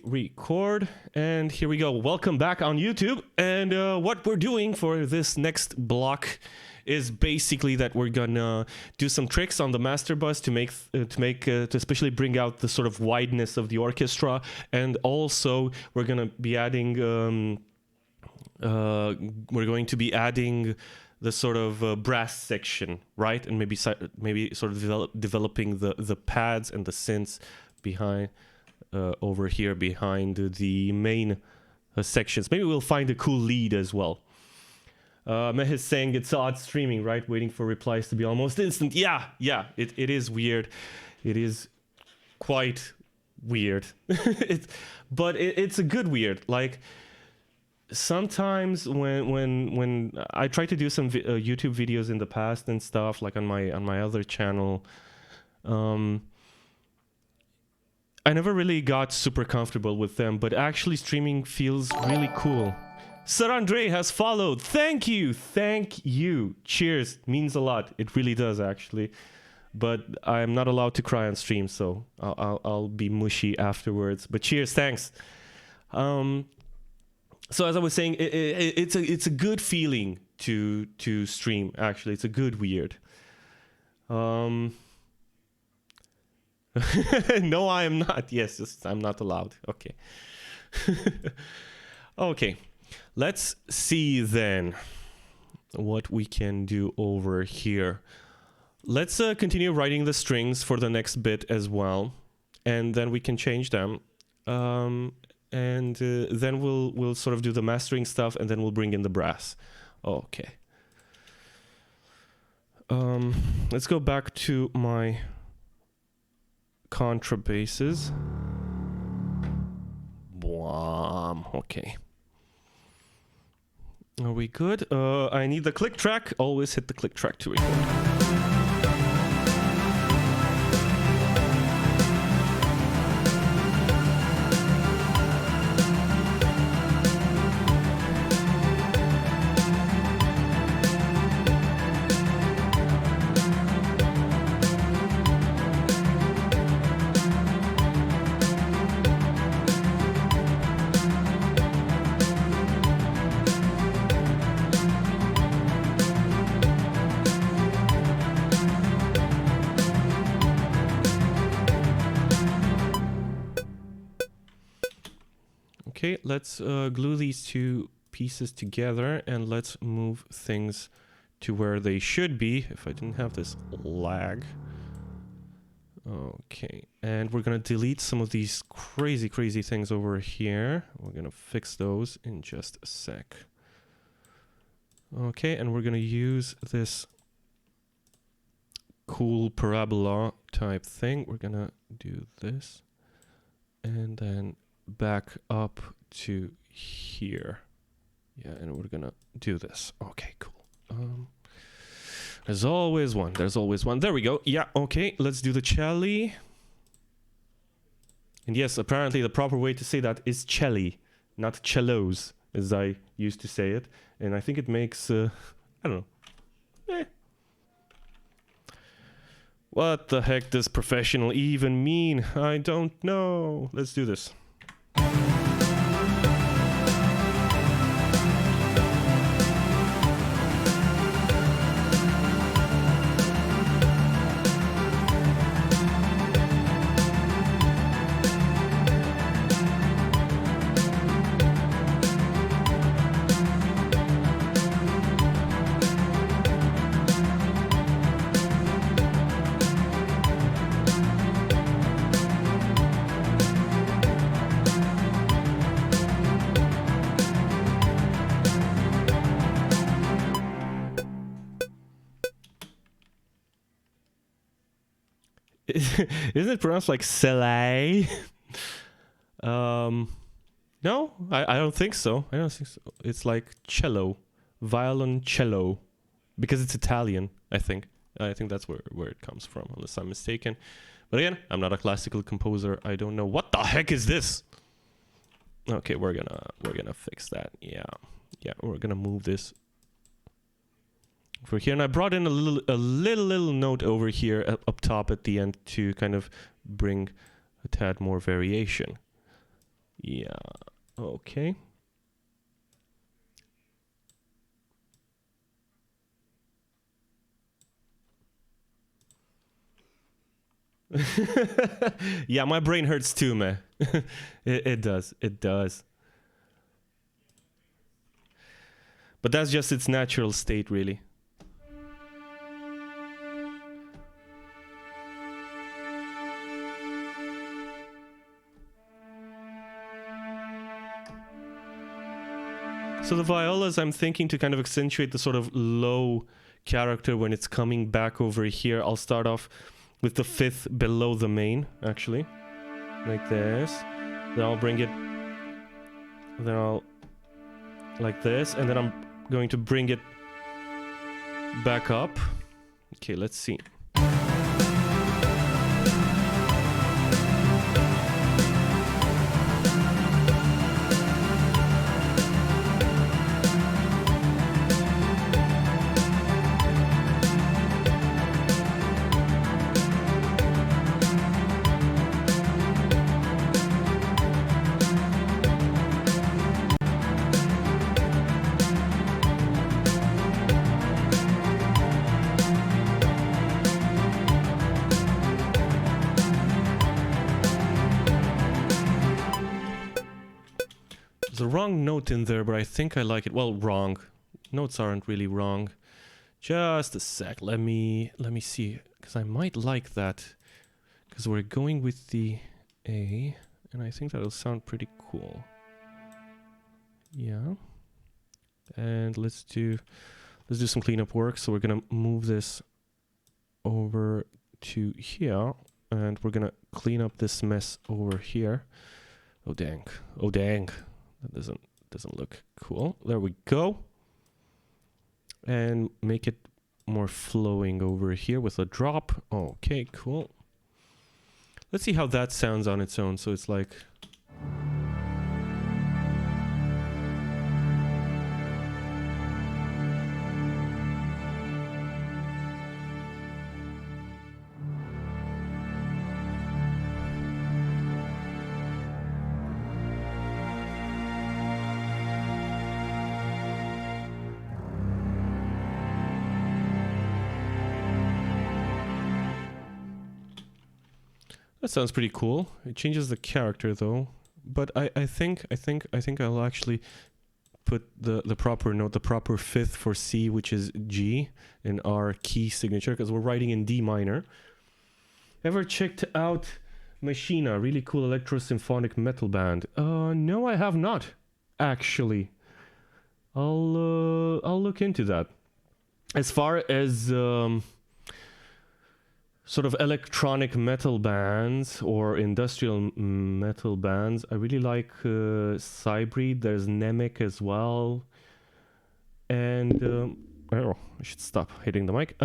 record, and here we go. Welcome back on YouTube. And what we're doing for this next block is basically that we're gonna do some tricks on the master bus to especially bring out the sort of wideness of the orchestra, and also we're gonna be adding the sort of brass section, right? And maybe sort of developing the pads and the synths behind over here behind the main sections. Maybe we'll find a cool lead as well. Meh is saying it's odd streaming, right? Waiting for replies to be almost instant. Yeah, it is weird. It is quite weird. But it's a good weird. Like, sometimes when I try to do some YouTube videos in the past and stuff, like on my other channel, I never really got super comfortable with them, but actually streaming feels really cool. Sir Andre has followed. Thank you. Cheers. Means a lot. It really does, actually. But I'm not allowed to cry on stream, so I'll be mushy afterwards. But cheers, thanks. So as I was saying, it's a good feeling to stream. Actually, it's a good weird. No, I am not. Yes, I'm not allowed. Okay. Okay. Let's see then what we can do over here. Let's continue writing the strings for the next bit as well, and then we can change them. And then we'll sort of do the mastering stuff, and then we'll bring in the brass. Okay. Let's go back to my contrabasses. Okay. Are we good? I need the click track. Always hit the click track to record. Okay, let's glue these two pieces together, and let's move things to where they should be, if I didn't have this lag. Okay, and we're gonna delete some of these crazy things over here. We're gonna fix those in just a sec. Okay, and we're gonna use this cool parabola type thing. We're gonna do this, and then back up to here. Yeah, and we're gonna do this. Okay, cool. There's always one. There we go. Yeah, okay, let's do the cello. And yes, apparently the proper way to say that is cello, not cellos, as I used to say it. And I think it makes, I don't know. What the heck does professional even mean? I don't know. Let's do this. Isn't it pronounced like Soleil? No, I don't think so. It's like cello, violoncello, because it's Italian. I think that's where it comes from, unless I'm mistaken. But again, I'm not a classical composer. I don't know. What the heck is this? Okay, we're gonna fix that. Yeah, we're gonna move this over here, and I brought in a little note over here up top at the end to kind of bring a tad more variation. Yeah, okay. Yeah, my brain hurts too, man. It does, it does. But that's just its natural state, really. So the violas, I'm thinking to kind of accentuate the sort of low character when it's coming back over here. I'll start off with the fifth below the main, actually. Like this. Then I'll bring it... Then I'll... Like this. And then I'm going to bring it back up. Okay, let's see. There's a wrong note in there, but I think I like it. Well, wrong. Notes aren't really wrong. Just a sec. Let me see, because I might like that. Because we're going with the A, and I think that'll sound pretty cool. Yeah. And let's do some cleanup work. So we're gonna move this over to here, and we're gonna clean up this mess over here. Oh dang. Oh dang. That doesn't look cool. There we go. And make it more flowing over here with a drop. Okay, cool. Let's see how that sounds on its own. So it's like... That sounds pretty cool. It changes the character though. But I think I'll actually put the proper note, the proper fifth for C, which is G in our key signature, because we're writing in D minor. Ever checked out Machina? Really cool electro-symphonic metal band. No, I have not, actually. I'll look into that. As far as sort of electronic metal bands or industrial metal bands, I really like Cybrid. There's Nemec as well. And oh, I should stop hitting the mic.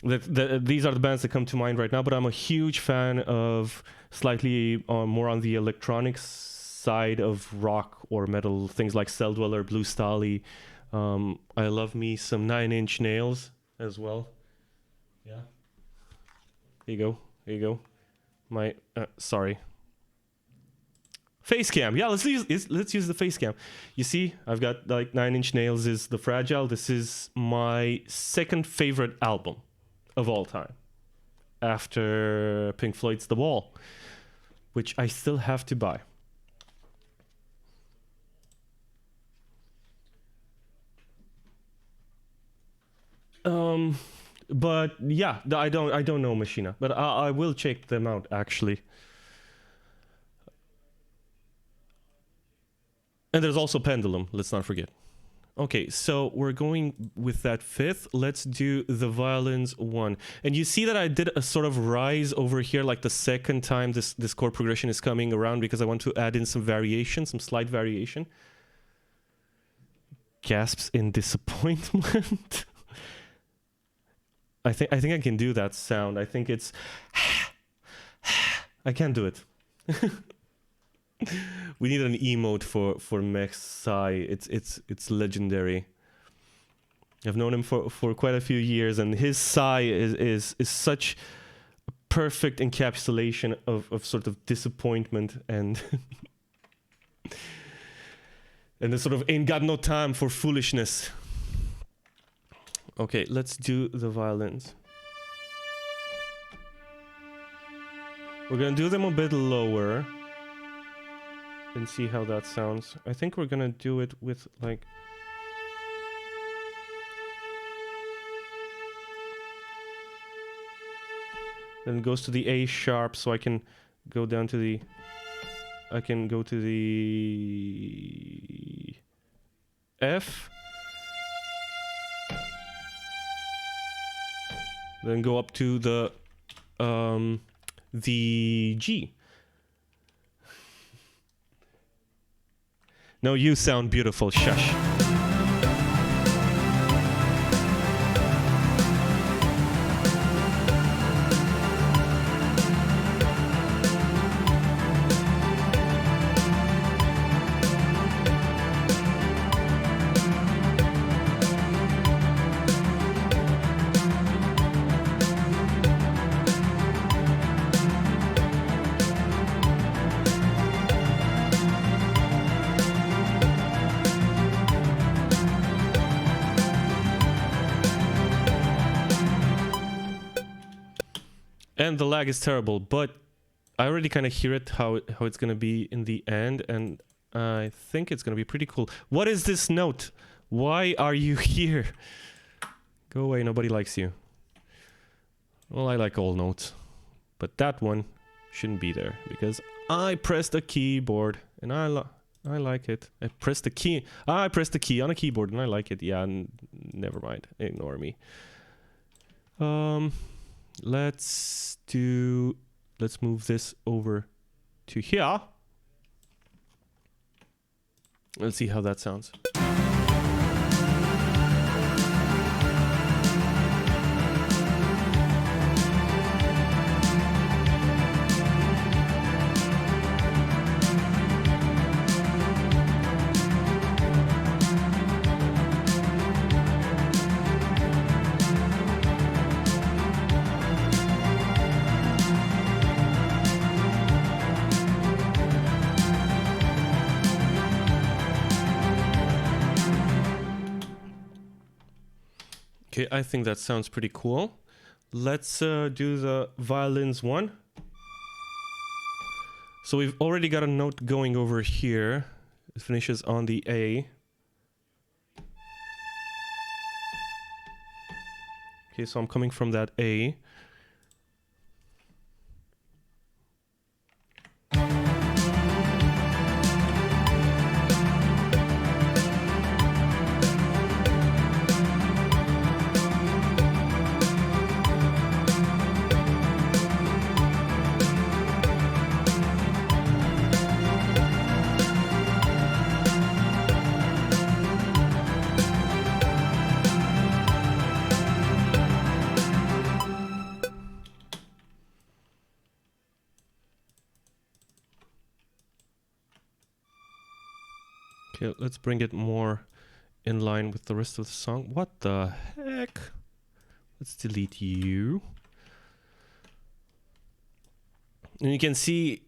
These are the bands that come to mind right now, but I'm a huge fan of slightly more on the electronic side of rock or metal, things like Cell Dweller, Blue Stahli. I love me some 9 Inch Nails as well. Yeah. Here you go. Here you go. My sorry. Face cam. Yeah, let's use the face cam. You see, I've got like 9 Inch Nails is the Fragile. This is my second favorite album of all time, after Pink Floyd's The Wall, which I still have to buy. But yeah, I don't know Machina, but I will check them out actually. And there's also Pendulum, let's not forget. Okay, so we're going with that fifth. Let's do the violins one. And you see that I did a sort of rise over here, like the second time this chord progression is coming around, because I want to add in some variation, some slight variation. Gasps in disappointment. I think I can do that sound. I think it's... I can't do it. We need an emote for Mech's sigh. It's legendary. I've known him for quite a few years, and his sigh is such a perfect encapsulation of sort of disappointment and And they sort of ain't got no time for foolishness. Okay, let's do the violins. We're gonna do them a bit lower and see how that sounds. I think we're gonna do it with like... Then it goes to the A sharp, so I can go down to the... I can go to the... F. Then go up to the G. No, you sound beautiful. Shush. And the lag is terrible, but I already kind of hear it, how it's going to be in the end, and I think it's going to be pretty cool. What is this note? Why are you here? Go away, nobody likes you. Well, I like all notes, but that one shouldn't be there, because I pressed a keyboard, and I like it. I pressed the key on a keyboard, and I like it. Yeah, never mind. Ignore me. Let's move this over to here. Let's see how that sounds. Okay, I think that sounds pretty cool. Let's do the violins one. So we've already got a note going over here. It finishes on the A. Okay, so I'm coming from that A. Okay, let's bring it more in line with the rest of the song. What the heck? Let's delete you. And you can see,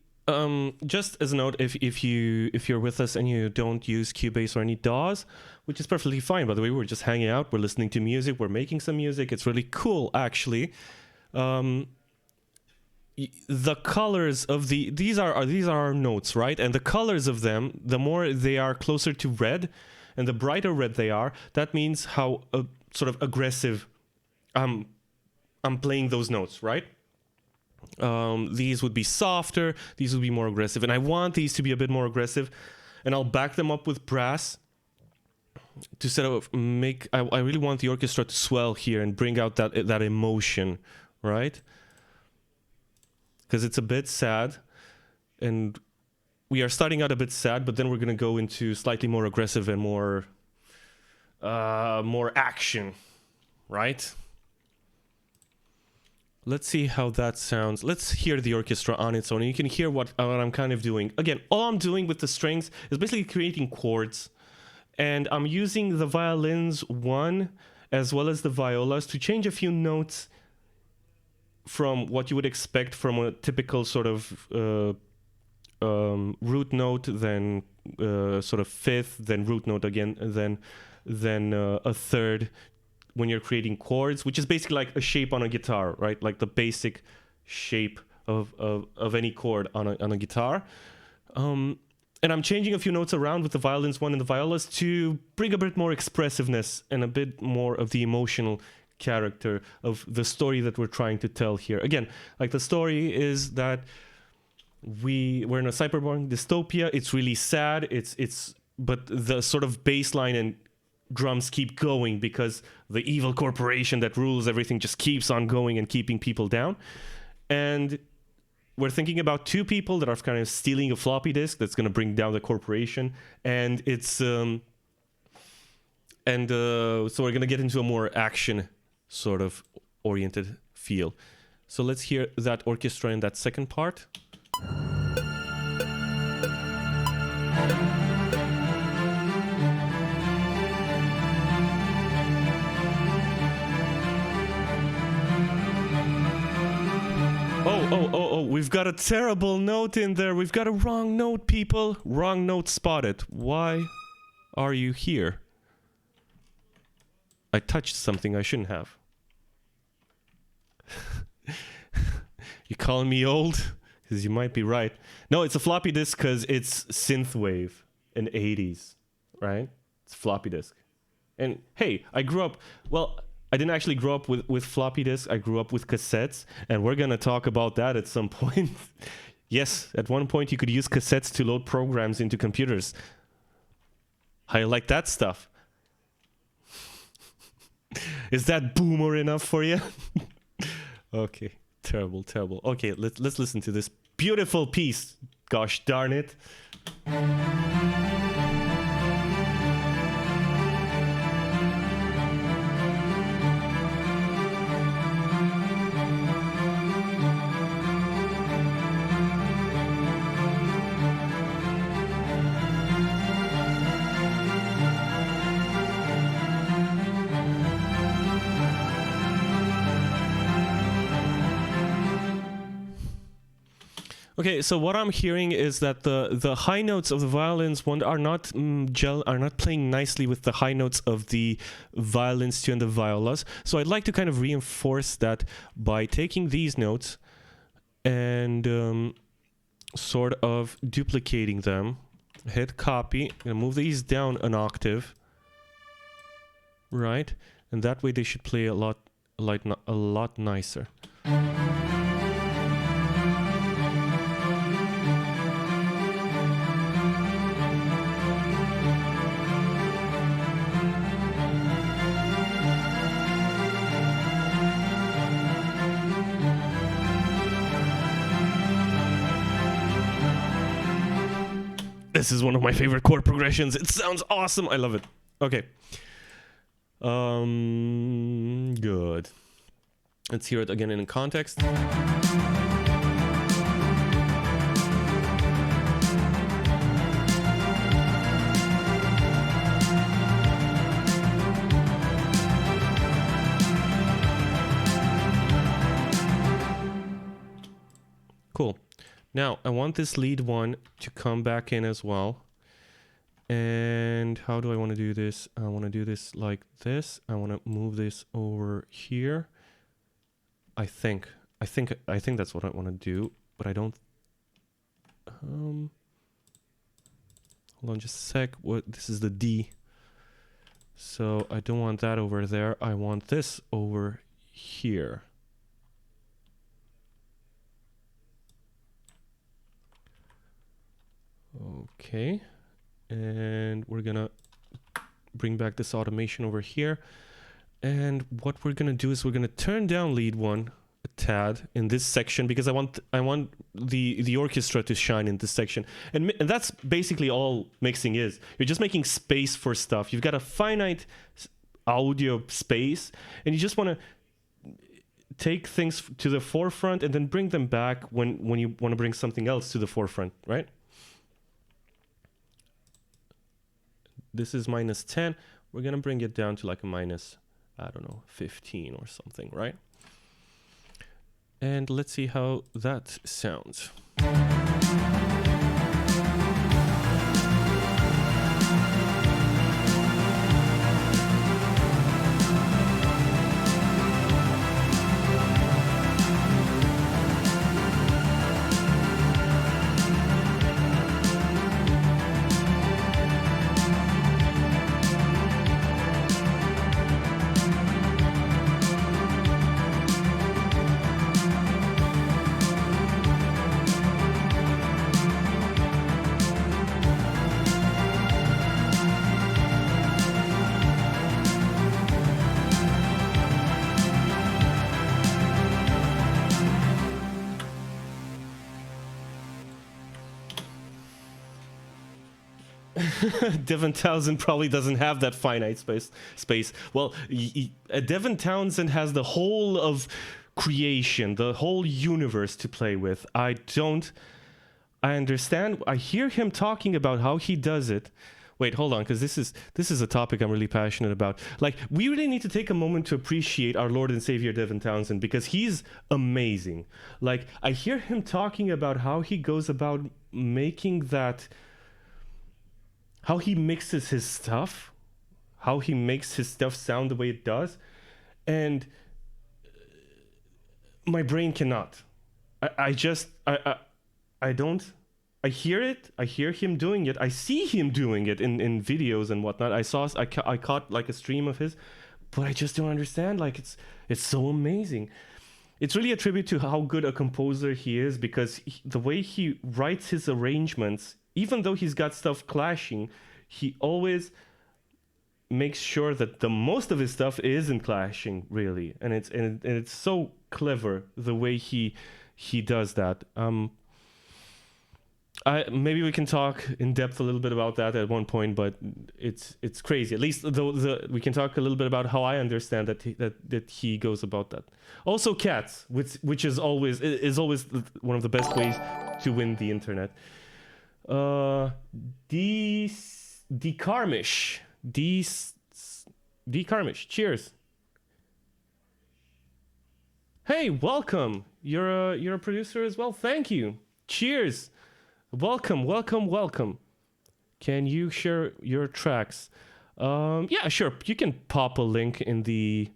just as a note, if you're with us and you don't use Cubase or any DAWs, which is perfectly fine, by the way, we're just hanging out, we're listening to music, we're making some music. It's really cool, actually. The colors of these are our notes, right? And the colors of them, the more they are closer to red, and the brighter red they are, that means how sort of aggressive I'm playing those notes, right? These would be softer, these would be more aggressive, and I want these to be a bit more aggressive, and I'll back them up with brass to sort of make. I really want the orchestra to swell here and bring out that emotion, right? Because it's a bit sad, and we are starting out a bit sad, but then we're going to go into slightly more aggressive and more action, right? Let's see how that sounds. Let's hear the orchestra on its own, and you can hear what I'm kind of doing. Again, all I'm doing with the strings is basically creating chords, and I'm using the violins one as well as the violas to change a few notes from what you would expect from a typical sort of root note, then sort of fifth, then root note again, then a third when you're creating chords, which is basically like a shape on a guitar, right? Like the basic shape of any chord on a guitar. And I'm changing a few notes around with the violins one and the violas to bring a bit more expressiveness and a bit more of the emotional character of the story that we're trying to tell here. Again, like the story is that we're in a cyberpunk dystopia. It's really sad. But the sort of bass line and drums keep going because the evil corporation that rules everything just keeps on going and keeping people down. And we're thinking about two people that are kind of stealing a floppy disk that's going to bring down the corporation, and so we're going to get into a more action sort of oriented feel. So let's hear that orchestra in that second part. Oh, we've got a terrible note in there. We've got a wrong note, people. Wrong note spotted. Why are you here? I touched something I shouldn't have. You calling me old? Because you might be right. No, it's a floppy disk because it's synthwave in 80s, right? It's floppy disk. And hey, I grew up... Well, I didn't actually grow up with floppy disks. I grew up with cassettes, and we're going to talk about that at some point. Yes, at one point you could use cassettes to load programs into computers. How you like that stuff? Is that boomer enough for you? Okay, terrible. Okay, let's listen to this beautiful piece. Gosh darn it. Okay, so what I'm hearing is that the high notes of the violins are not playing nicely with the high notes of the violins two and the violas. So I'd like to kind of reinforce that by taking these notes and sort of duplicating them. Hit copy and move these down an octave, right? And that way they should play a lot nicer. This is one of my favorite chord progressions. It sounds awesome. I love it. Okay. Good. Let's hear it again in context. Cool. Now, I want this lead one to come back in as well. And how do I want to do this? I want to do this like this. I want to move this over here. I think that's what I want to do, but I don't... hold on just a sec. This is the D. So I don't want that over there. I want this over here. Okay, and we're gonna bring back this automation over here, and what we're gonna do is we're gonna turn down lead one a tad in this section because I want the orchestra to shine in this section, and that's basically all mixing is. You're just making space for stuff. You've got a finite audio space, and you just want to take things to the forefront and then bring them back when you want to bring something else to the forefront, right? This is -10. We're going to bring it down to like a minus, I don't know, 15 or something, right? And let's see how that sounds. Devin Townsend probably doesn't have that finite space. Well, Devin Townsend has the whole of creation, the whole universe to play with. I understand. I hear him talking about how he does it. Wait, hold on, because this is a topic I'm really passionate about. Like, we really need to take a moment to appreciate our Lord and Savior Devin Townsend, because he's amazing. Like, I hear him talking about how he goes about making that, how he mixes his stuff, how he makes his stuff sound the way it does, and my brain cannot. I don't. I hear it. I hear him doing it. I see him doing it in videos and whatnot. I caught like a stream of his, but I just don't understand. Like, it's so amazing. It's really a tribute to how good a composer he is, because the way he writes his arrangements, even though he's got stuff clashing, he always makes sure that the most of his stuff isn't clashing, really. And it's so clever the way he does that. Maybe we can talk in depth a little bit about that at one point, but it's crazy. At least we can talk a little bit about how I understand that he goes about that. Also, cats, which is always one of the best ways to win the internet. Carmish, cheers. Hey, welcome. You're a producer as well. Thank you. Cheers. Welcome. Can you share your tracks? Yeah, sure. You can pop a link in the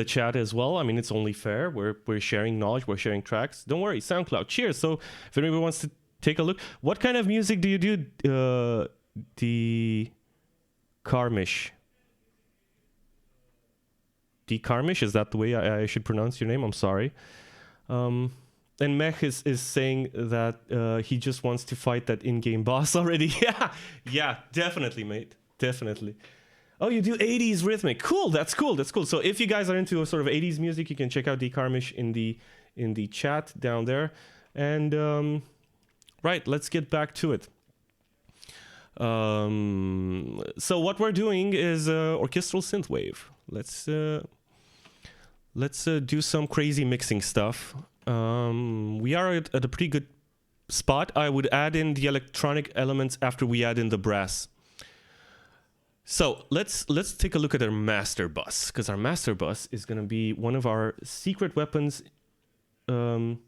chat as well. I mean, it's only fair. We're sharing knowledge. We're sharing tracks. Don't worry. SoundCloud. Cheers. So if anybody wants to take a look, what kind of music do you do? Carmish. Carmish, is that the way I should pronounce your name? I'm sorry. And Mech is saying that he just wants to fight that in-game boss already. Yeah, definitely, mate. Definitely. Oh, you do 80s rhythmic. Cool, that's cool. So if you guys are into a sort of 80s music, you can check out Carmish in the chat down there. And right, let's get back to it. So what we're doing is orchestral synthwave. Let's do some crazy mixing stuff. We are at a pretty good spot. I would add in the electronic elements after we add in the brass. So let's take a look at our master bus, because our master bus is going to be one of our secret weapons. No,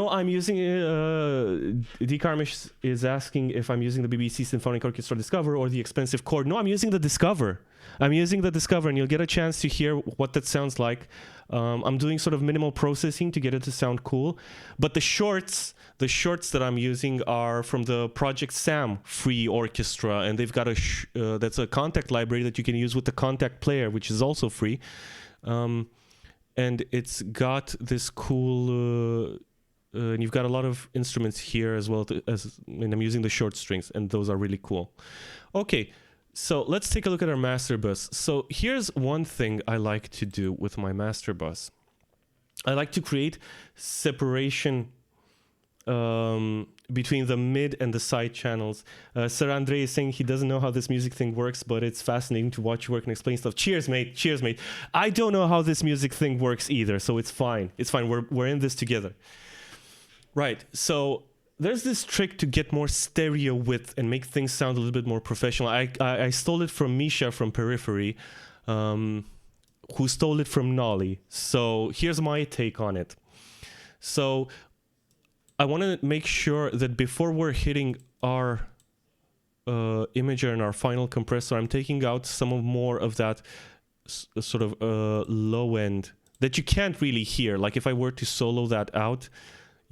I'm using Carmish is asking if I'm using the BBC Symphony Orchestra Discover or the expensive Chord. No, I'm using the Discover. And you'll get a chance to hear what that sounds like. I'm doing sort of minimal processing to get it to sound cool. But the shorts that I'm using are from the Project Sam free orchestra, and they've got that's a contact library that you can use with the contact player, which is also free. And it's got this cool. And you've got a lot of instruments here as well, and I'm using the short strings, and those are really cool. Okay, so let's take a look at our master bus. So here's one thing I like to do with my master bus. I like to create separation between the mid and the side channels. Sir Andre is saying he doesn't know how this music thing works, but it's fascinating to watch you work and explain stuff. Cheers, mate. I don't know how this music thing works either, so it's fine. We're in this together. Right, so there's this trick to get more stereo width and make things sound a little bit more professional. I stole it from Misha from Periphery, who stole it from Nolly. So here's my take on it. So I want to make sure that before we're hitting our imager and our final compressor, I'm taking out more of that sort of low end that you can't really hear. Like if I were to solo that out,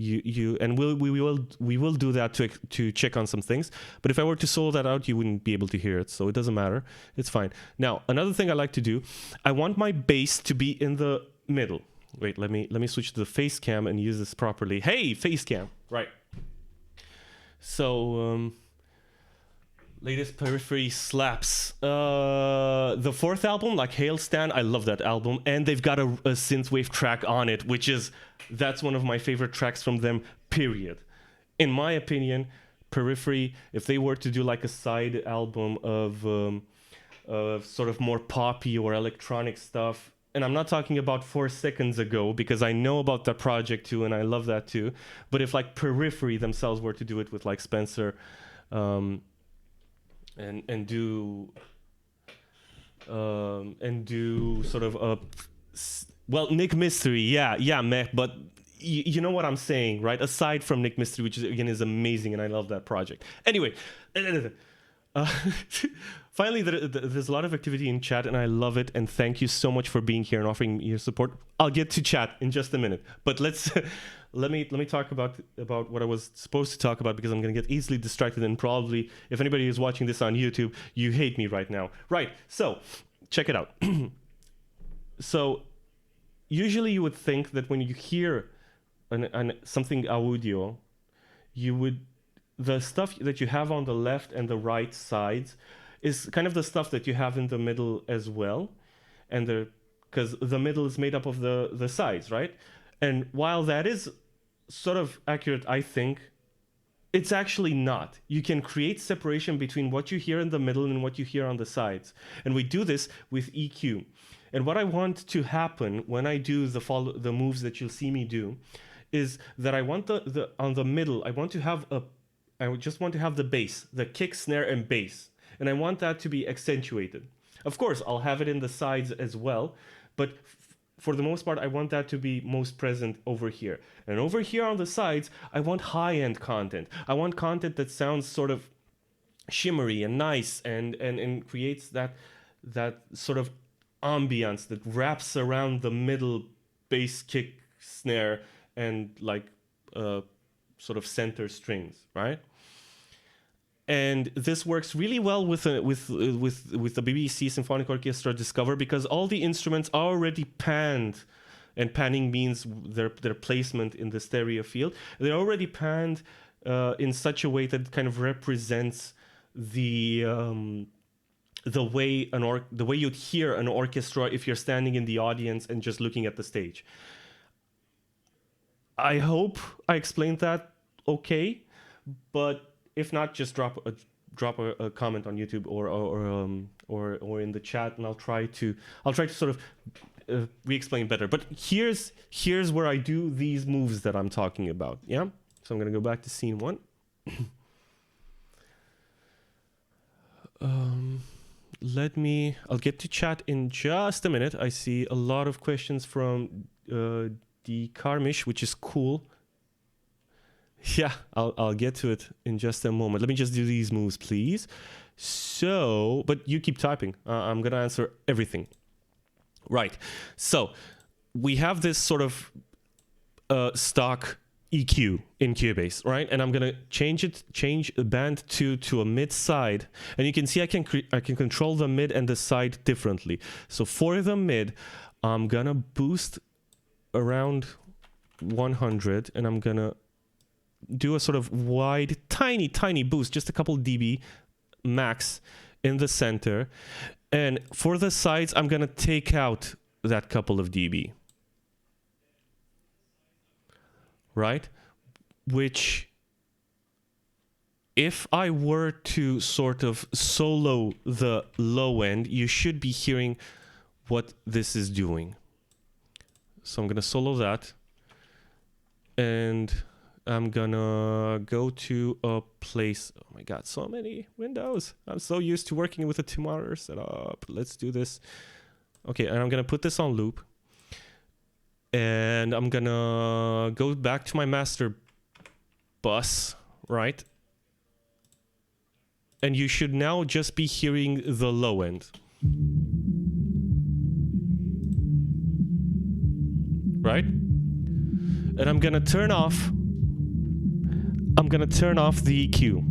and we will do that to check on some things. But if I were to solo that out, you wouldn't be able to hear it. So it doesn't matter. It's fine. Now, another thing I like to do, I want my bass to be in the middle. Wait, let me switch to the face cam and use this properly. Hey, face cam. Right. So, latest Periphery slaps. The fourth album, like Hailstand, I love that album. And they've got a synthwave track on it, that's one of my favorite tracks from them, period. in my opinion, Periphery, if they were to do like a side album of sort of more poppy or electronic stuff, and I'm not talking about 4 seconds ago, because I know about that project too, and I love that too. But if like Periphery themselves were to do it with like Spencer, and do sort of a Nick Mystery, yeah, meh, but you know what I'm saying, right? Aside from Nick Mystery, which is, again, is amazing, and I love that project. Anyway, finally, there's a lot of activity in chat, and I love it. And thank you so much for being here and offering me your support. I'll get to chat in just a minute, but let me talk about what I was supposed to talk about, because I'm gonna get easily distracted, and probably if anybody is watching this on YouTube, you hate me right now. Right? So check it out. So usually you would think that when you hear something audio, the stuff that you have on the left and the right sides is kind of the stuff that you have in the middle as well, and because the middle is made up of the sides, right? And while that is sort of accurate, I think, it's actually not. You can create separation between what you hear in the middle and what you hear on the sides, and we do this with EQ. And what I want to happen when I do the moves that you'll see me do is that I want on the middle, I just want to have the bass, the kick, snare, and bass. And I want that to be accentuated. Of course, I'll have it in the sides as well, but for the most part, I want that to be most present over here. And over here on the sides, I want high-end content. I want content that sounds sort of shimmery and nice and creates that sort of ambience that wraps around the middle bass, kick, snare, and like sort of center strings, right? And this works really well with the BBC Symphony Orchestra Discover, because all the instruments are already panned, and panning means their placement in the stereo field. They're already panned in such a way that it kind of represents the way you'd hear an orchestra if you're standing in the audience and just looking at the stage. I hope I explained that okay, but if not, just drop a comment on YouTube or in the chat, and I'll try to sort of re-explain better. But here's where I do these moves that I'm talking about. Yeah. So I'm gonna go back to scene 1. I'll get to chat in just a minute. I see a lot of questions from the Karmish, which is cool. Yeah, I'll get to it in just a moment. Let me just do these moves, please. So, but you keep typing. I'm gonna answer everything. Right. So we have this sort of stock EQ in Cubase, right? And I'm gonna change band 2 to a mid side, and you can see I can control the mid and the side differently. So for the mid, I'm gonna boost around 100, and I'm gonna do a sort of wide, tiny boost, just a couple dB max in the center. And for the sides, I'm gonna take out that couple of dB. Right? Which, if I were to sort of solo the low end, you should be hearing what this is doing. So I'm gonna solo that, and I'm gonna go to a place. Oh my god, so many windows. I'm so used to working with a 2-monitor setup. Let's do this. Okay, and I'm gonna put this on loop. And I'm gonna go back to my master bus, right? And you should now just be hearing the low end. Right? And I'm gonna turn off the EQ.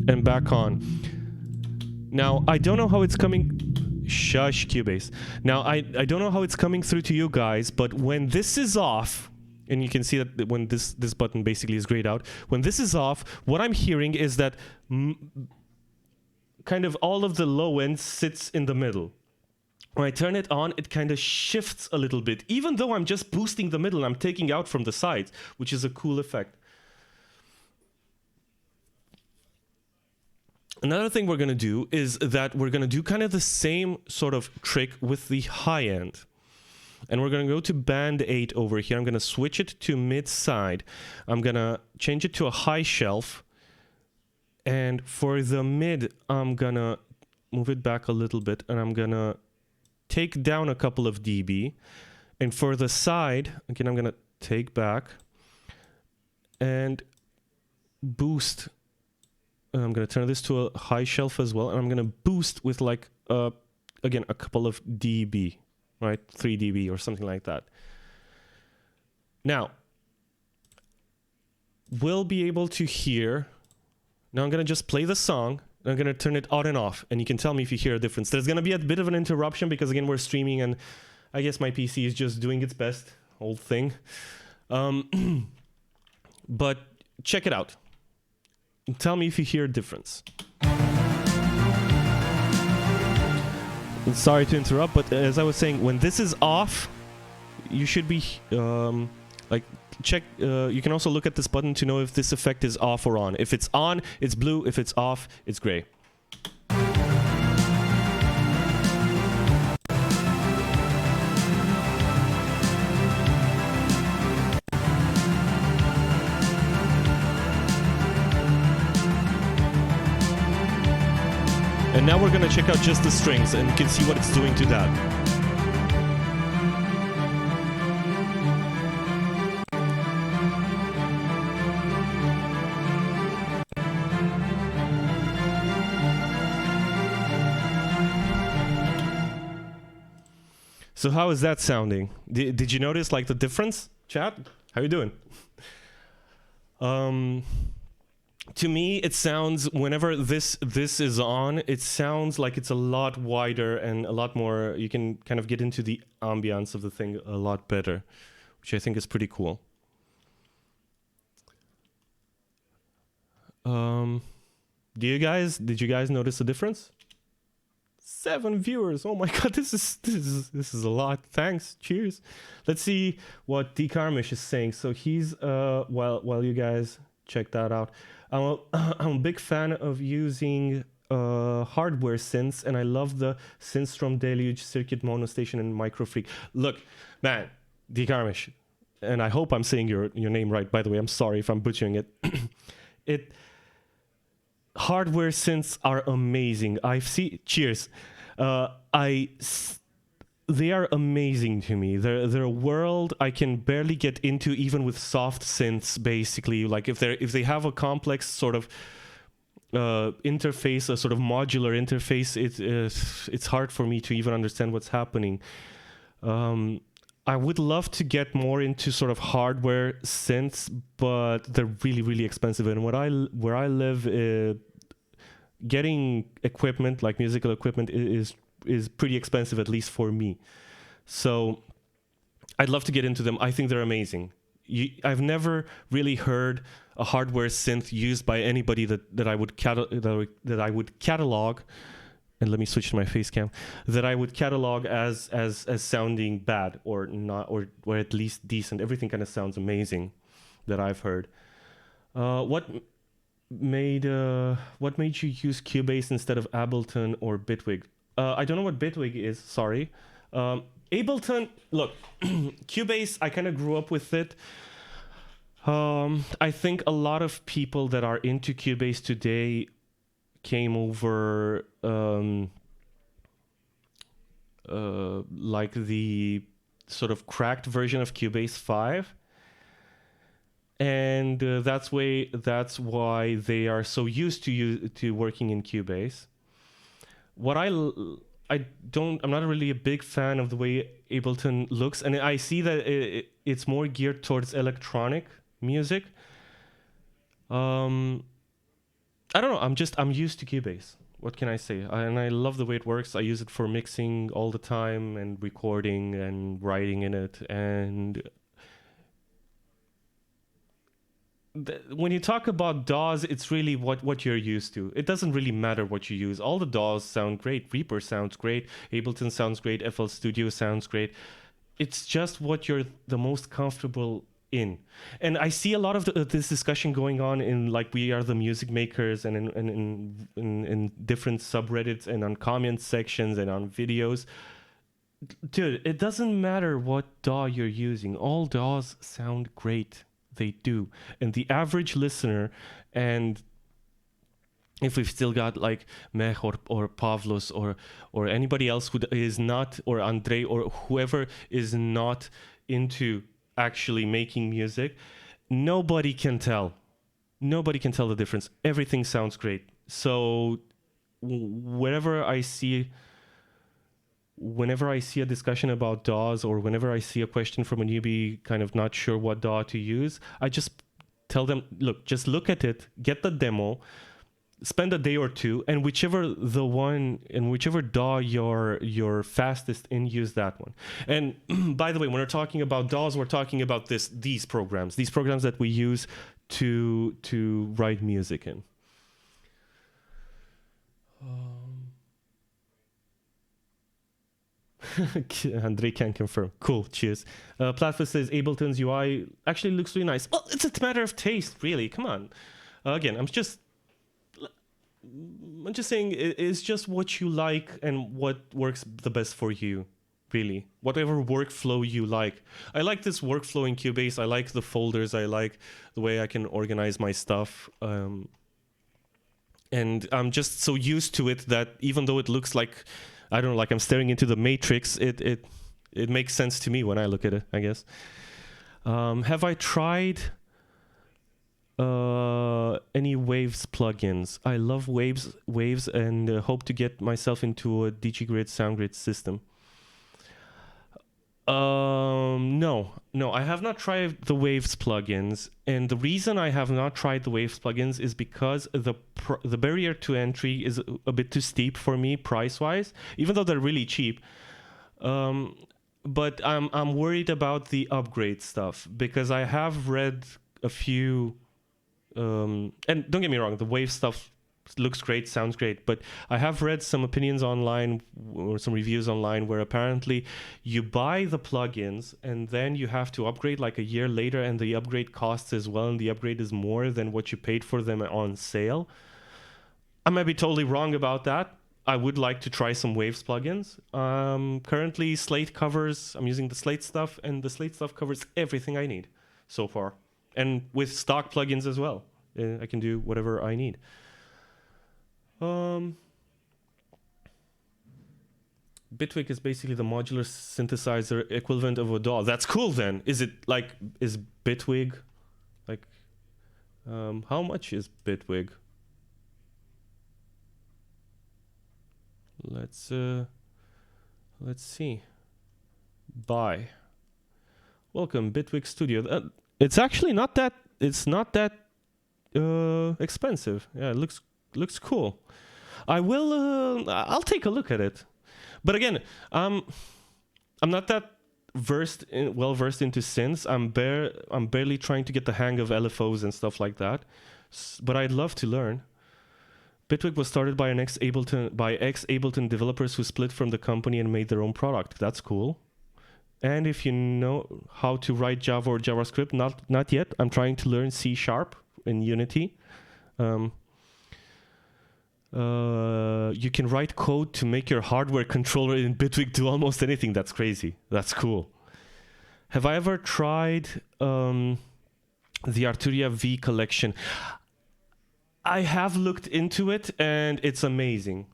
And back on. Now, I don't know how it's coming. Shush, Cubase. Now, I don't know how it's coming through to you guys, but when this is off, and you can see that when this button basically is grayed out, when this is off, what I'm hearing is that kind of all of the low end sits in the middle. when I turn it on, it kind of shifts a little bit, even though I'm just boosting the middle and I'm taking out from the sides, which is a cool effect. Another thing we're going to do is that we're going to do kind of the same sort of trick with the high end. And we're going to go to band 8 over here. I'm going to switch it to mid side. I'm going to change it to a high shelf. And for the mid, I'm going to move it back a little bit. And I'm going to take down a couple of dB. And for the side, again, I'm going to take back and boost. I'm going to turn this to a high shelf as well. And I'm going to boost with like, again, a couple of dB, right? 3 dB or something like that. Now, we'll be able to hear. Now I'm going to just play the song. And I'm going to turn it on and off. And you can tell me if you hear a difference. There's going to be a bit of an interruption because, again, we're streaming. And I guess my PC is just doing its best. Old thing. But check it out. Tell me if you hear a difference. Sorry to interrupt, but as I was saying, when this is off, you should be like check. You can also look at this button to know if this effect is off or on. If it's on, it's blue. If it's off, it's gray. And now we're going to check out just the strings, and you can see what it's doing to that. So how is that sounding? Did you notice like the difference, chat? How you doing? To me, it sounds, whenever this is on, it sounds like it's a lot wider and a lot more, you can kind of get into the ambience of the thing a lot better, which I think is pretty cool. Did you guys notice the difference? 7 viewers. Oh my god, this is a lot. Thanks. Cheers. Let's see what D. Carmish is saying. So he's while you guys check that out. I'm a big fan of using hardware synths, and I love the Synthstrom Deluge Circuit Mono Station and Microfreak. Look, man, D. Carmish, and I hope I'm saying your name right, by the way. I'm sorry if I'm butchering it. Hardware synths are amazing. Cheers. They are amazing to me. They're a world I can barely get into, even with soft synths. Basically, like if they have a complex sort of interface, a sort of modular interface, it's hard for me to even understand what's happening. I would love to get more into sort of hardware synths, but they're really, really expensive. And where I live, getting equipment like musical equipment is pretty expensive, at least for me. So I'd love to get into them. I think they're amazing. I've never really heard a hardware synth used by anybody that I would catalog. And let me switch to my face cam. That I would catalog as sounding bad or not, or at least decent. Everything kind of sounds amazing that I've heard. What made you use Cubase instead of Ableton or Bitwig? I don't know what Bitwig is, sorry. Ableton, look, Cubase, I kind of grew up with it. I think a lot of people that are into Cubase today came over like the sort of cracked version of Cubase 5. And that's why they are so used to working in Cubase. I'm not really a big fan of the way Ableton looks, and I see that it's more geared towards electronic music. I don't know. I'm used to Cubase. What can I say? And I love the way it works. I use it for mixing all the time and recording and writing in it. And when you talk about DAWs, it's really what you're used to. It doesn't really matter what you use. All the DAWs sound great. Reaper sounds great. Ableton sounds great. FL Studio sounds great. It's just what you're the most comfortable in. And I see a lot of this discussion going on in like We Are the Music Makers and in different subreddits and on comment sections and on videos. Dude, it doesn't matter what DAW you're using. All DAWs sound great. They do. And the average listener, and if we've still got like Mech or Pavlos or anybody else who is not, or Andrei or whoever is not into actually making music, nobody can tell. Nobody can tell the difference. Everything sounds great. So whenever I see a discussion about DAWs, or whenever I see a question from a newbie kind of not sure what DAW to use, I just tell them, look, just look at it, get the demo, spend a day or two, and whichever DAW you're fastest in, use that one. And by the way, when we're talking about DAWs, we're talking about these programs that we use to write music in. Andrei can confirm. Cool, cheers. Platform says Ableton's UI actually looks really nice. Well, it's a matter of taste, really. Come on. Again, I'm just saying it's just what you like and what works the best for you, really. Whatever workflow you like. I like this workflow in Cubase. I like the folders. I like the way I can organize my stuff. And I'm just so used to it that even though it looks like, I don't know, like I'm staring into the matrix, it makes sense to me when I look at it, I guess. Have I tried any Waves plugins? I love Waves and hope to get myself into a DigiGrid SoundGrid system. No, I have not tried the Waves plugins, and the reason I have not tried the Waves plugins is because the barrier to entry is a bit too steep for me price-wise, even though they're really cheap. But I'm worried about the upgrade stuff, because I have read a few, and don't get me wrong, the Wave stuff looks great, sounds great, but I have read some opinions online or some reviews online where apparently you buy the plugins and then you have to upgrade like a year later, and the upgrade costs as well, and the upgrade is more than what you paid for them on sale. I might be totally wrong about that. I would like to try some Waves plugins. Currently Slate covers, I'm using the Slate stuff, and the Slate stuff covers everything I need so far, and with stock plugins as well. I can do whatever I need. Bitwig is basically the modular synthesizer equivalent of a DAW. That's cool then. Is Bitwig like, how much is Bitwig? Let's see. Buy. Welcome, Bitwig Studio. It's actually not that expensive. Yeah, it looks cool. I'll take a look at it. But again, I'm not that well versed into synths. I'm barely trying to get the hang of LFOs and stuff like that. But I'd love to learn. Bitwig was started by ex-Ableton developers who split from the company and made their own product. That's cool. And if you know how to write Java or JavaScript, not yet. I'm trying to learn C# in Unity. You can write code to make your hardware controller in Bitwig do almost anything. That's crazy. That's cool. Have I ever tried the Arturia V collection? I have looked into it, and it's amazing.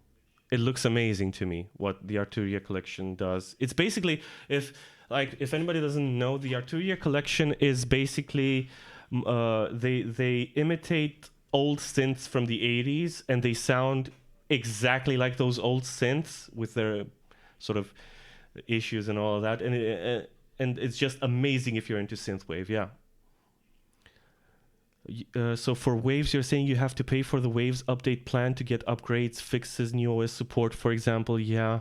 It looks amazing to me what the Arturia collection does. It's basically, if anybody doesn't know, the Arturia collection is basically they imitate old synths from the 80s, and they sound exactly like those old synths with their sort of issues and all of that, and it's just amazing if you're into synthwave. Yeah. So for Waves, you're saying you have to pay for the Waves update plan to get upgrades, fixes, new OS support, for example. Yeah.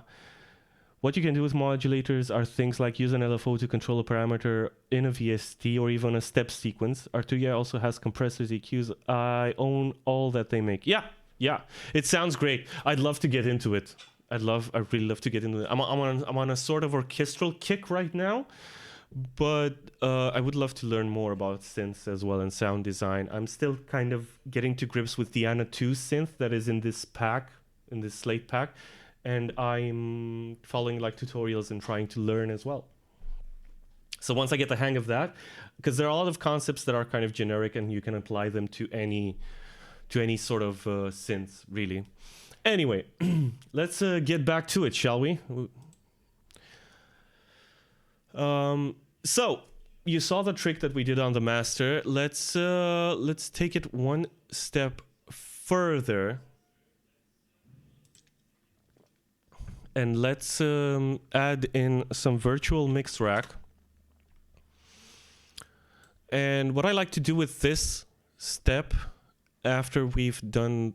What you can do with modulators are things like use an LFO to control a parameter in a VST or even a step sequence. Arturia also has compressors, EQs. I own all that they make. Yeah, it sounds great. I'd love to get into it. I'd really love to get into it. I'm on a sort of orchestral kick right now, but I would love to learn more about synths as well and sound design. I'm still kind of getting to grips with the Vienna 2 synth that is in this pack, in this Slate pack, and I'm following like tutorials and trying to learn as well. So once I get the hang of that, because there are a lot of concepts that are kind of generic and you can apply them to any sort of synths, really. Anyway, let's get back to it, shall we? So you saw the trick that we did on the master. Let's take it one step further, and let's add in some virtual mix rack. And what I like to do with this step, after we've done,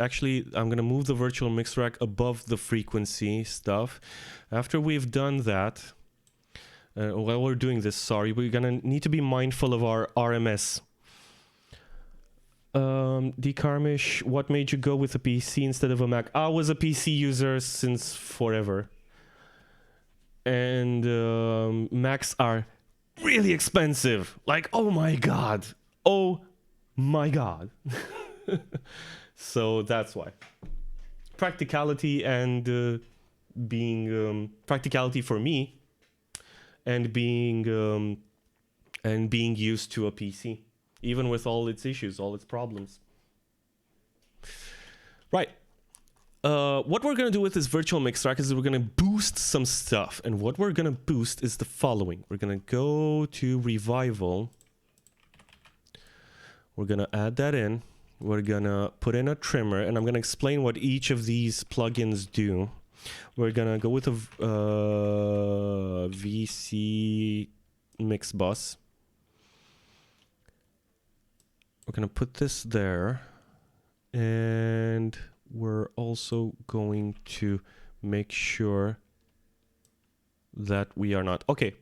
actually, I'm gonna move the virtual mix rack above the frequency stuff. After we've done that, while we're doing this, we're gonna need to be mindful of our RMS. Decarmish, what made you go with a PC instead of a Mac? I was a PC user since forever. And Macs are really expensive. Like, oh my god. Oh my god. So that's why. Practicality and practicality for me, and being used to a PC, even with all its issues, all its problems. Right. What we're gonna do with this virtual mix track is we're gonna boost some stuff, and what we're gonna boost is the following. We're gonna go to Revival. We're gonna add that in. We're gonna put in a trimmer, and I'm gonna explain what each of these plugins do. We're gonna go with a VC mix bus. We're gonna put this there, and we're also going to make sure that we are not okay.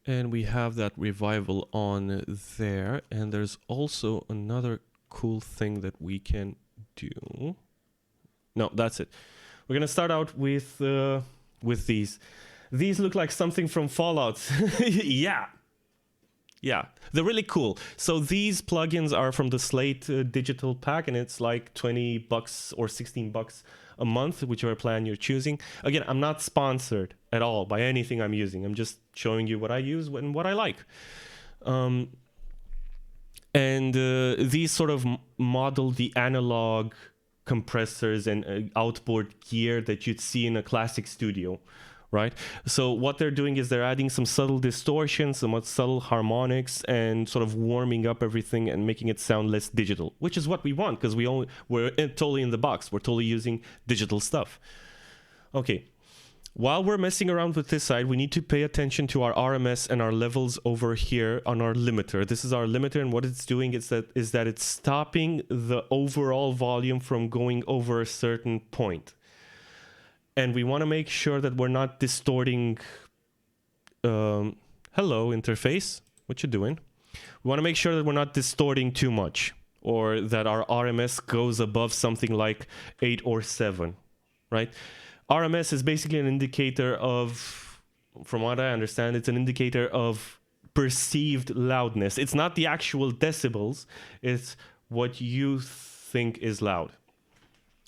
And we have that Revival on there, and there's also another cool thing that we can do. No, that's it. We're gonna start out with these. These look like something from Fallout. Yeah, they're really cool. So these plugins are from the Slate digital pack, and it's like $20 or $16 a month, whichever plan you're choosing. Again, I'm not sponsored at all by anything I'm using. I'm just showing you what I use and what I like. These sort of model the analog compressors and outboard gear that you'd see in a classic studio, right? So what they're doing is they're adding some subtle distortions, some subtle harmonics, and sort of warming up everything and making it sound less digital, which is what we want, because we're totally in the box. We're totally using digital stuff. Okay. While we're messing around with this side, we need to pay attention to our RMS and our levels over here on our limiter. This is our limiter, and what it's doing is that it's stopping the overall volume from going over a certain point. And we want to make sure that we're not distorting... hello, interface. What you doing? We want to make sure that we're not distorting too much, or that our RMS goes above something like 8 or 7, right? RMS is basically an indicator of, from what I understand, it's an indicator of perceived loudness. It's not the actual decibels, it's what you think is loud,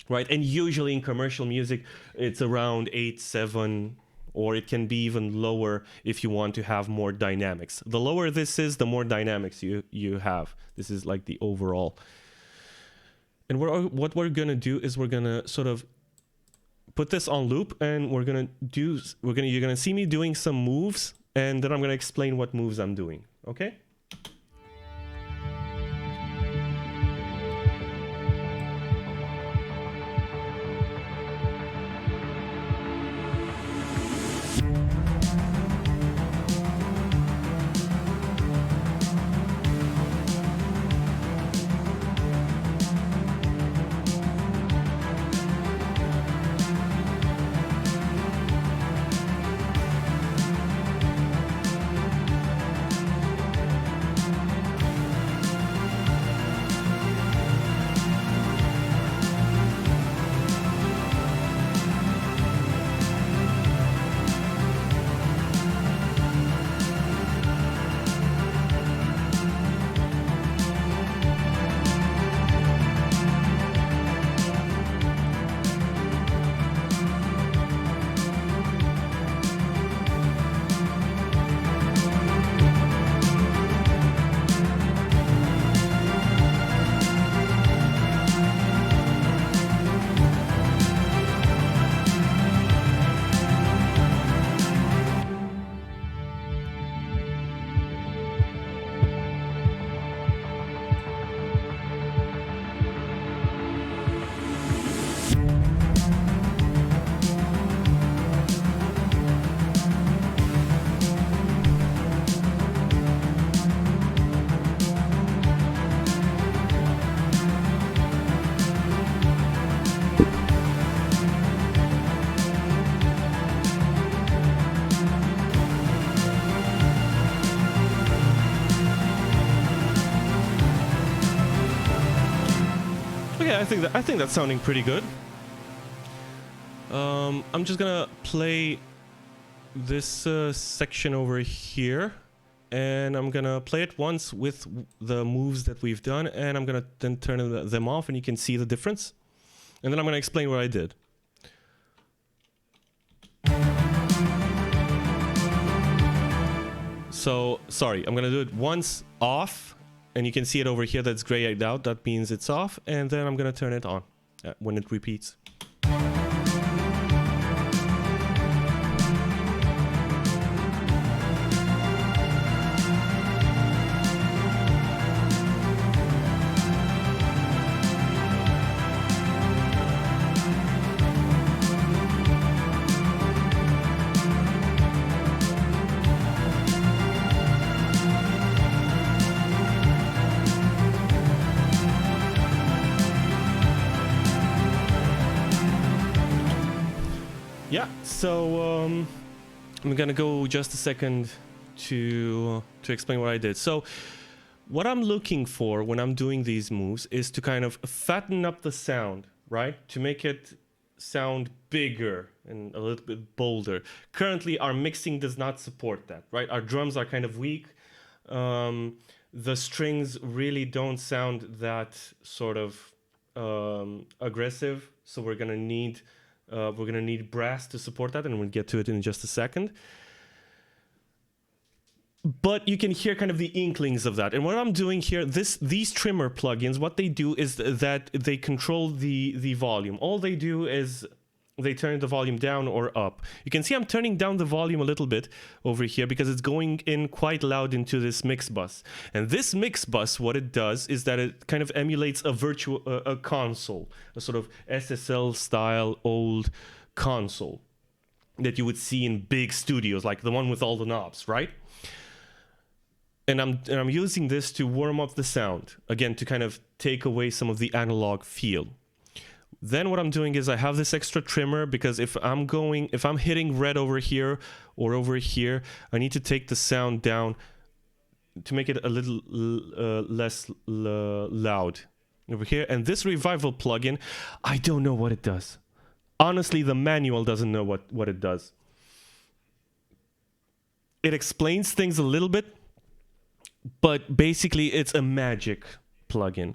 right? And usually in commercial music, it's around 8, 7, or it can be even lower if you want to have more dynamics. The lower this is, the more dynamics you have. This is like the overall. And what we're gonna do is we're gonna sort of put this on loop, and you're gonna see me doing some moves, and then I'm gonna explain what moves I'm doing. Okay? I think that's sounding pretty good. I'm just gonna play this section over here, and I'm gonna play it once with the moves that we've done, and I'm gonna then turn them off, and you can see the difference. And then I'm gonna explain what I did. So, sorry, I'm gonna do it once off, and you can see it over here that's grayed out. That means it's off, and then I'm gonna turn it on when it repeats. Yeah, so I'm gonna go just a second to explain what I did. So what I'm looking for when I'm doing these moves is to kind of fatten up the sound, right? To make it sound bigger and a little bit bolder. Currently, our mixing does not support that, right? Our drums are kind of weak. The strings really don't sound that sort of aggressive, so we're gonna need brass to support that, and we'll get to it in just a second. But you can hear kind of the inklings of that. And what I'm doing here, these trimmer plugins, what they do is that they control the volume. All they do is they turn the volume down or up. You can see I'm turning down the volume a little bit over here because it's going in quite loud into this mix bus. And this mix bus, what it does is that it kind of emulates a console, a sort of SSL style old console that you would see in big studios, like the one with all the knobs, right? And I'm using this to warm up the sound, again, to kind of take away some of the analog feel. Then what I'm doing is I have this extra trimmer because if I'm hitting red over here or over here, I need to take the sound down to make it a little less loud over here. And this revival plugin, I don't know what it does. Honestly, the manual doesn't know what it does. It explains things a little bit, but basically it's a magic plugin.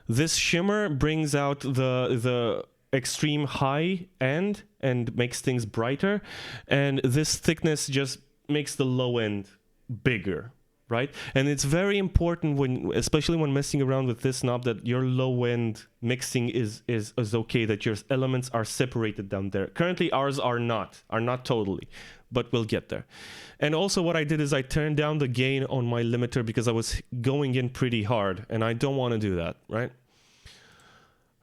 This shimmer brings out the extreme high end and makes things brighter, and this thickness just makes the low end bigger, right? And it's very important especially when messing around with this knob, that your low end mixing is okay, that your elements are separated down there. Currently ours are not totally, but we'll get there. And also what I did is I turned down the gain on my limiter because I was going in pretty hard, and I don't want to do that, right?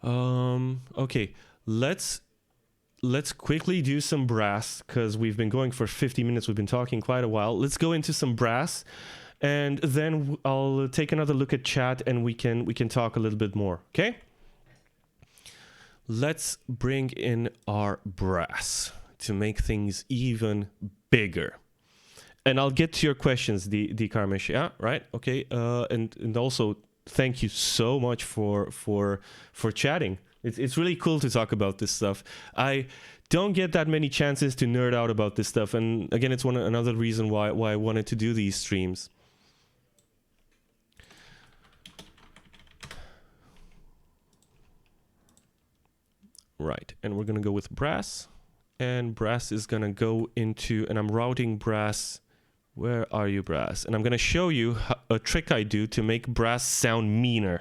Okay, let's quickly do some brass because we've been going for 50 minutes. We've been talking quite a while. Let's go into some brass, and then I'll take another look at chat, and we can talk a little bit more. Okay, let's bring in our brass to make things even bigger. And I'll get to your questions, the Karmish. Yeah, right. Okay. And also, thank you so much for chatting. It's really cool to talk about this stuff. I don't get that many chances to nerd out about this stuff, and again, it's another reason why I wanted to do these streams. Right, and we're gonna go with brass, and brass is gonna go into, and I'm routing brass. Where are you, brass? And I'm gonna show you a trick I do to make brass sound meaner,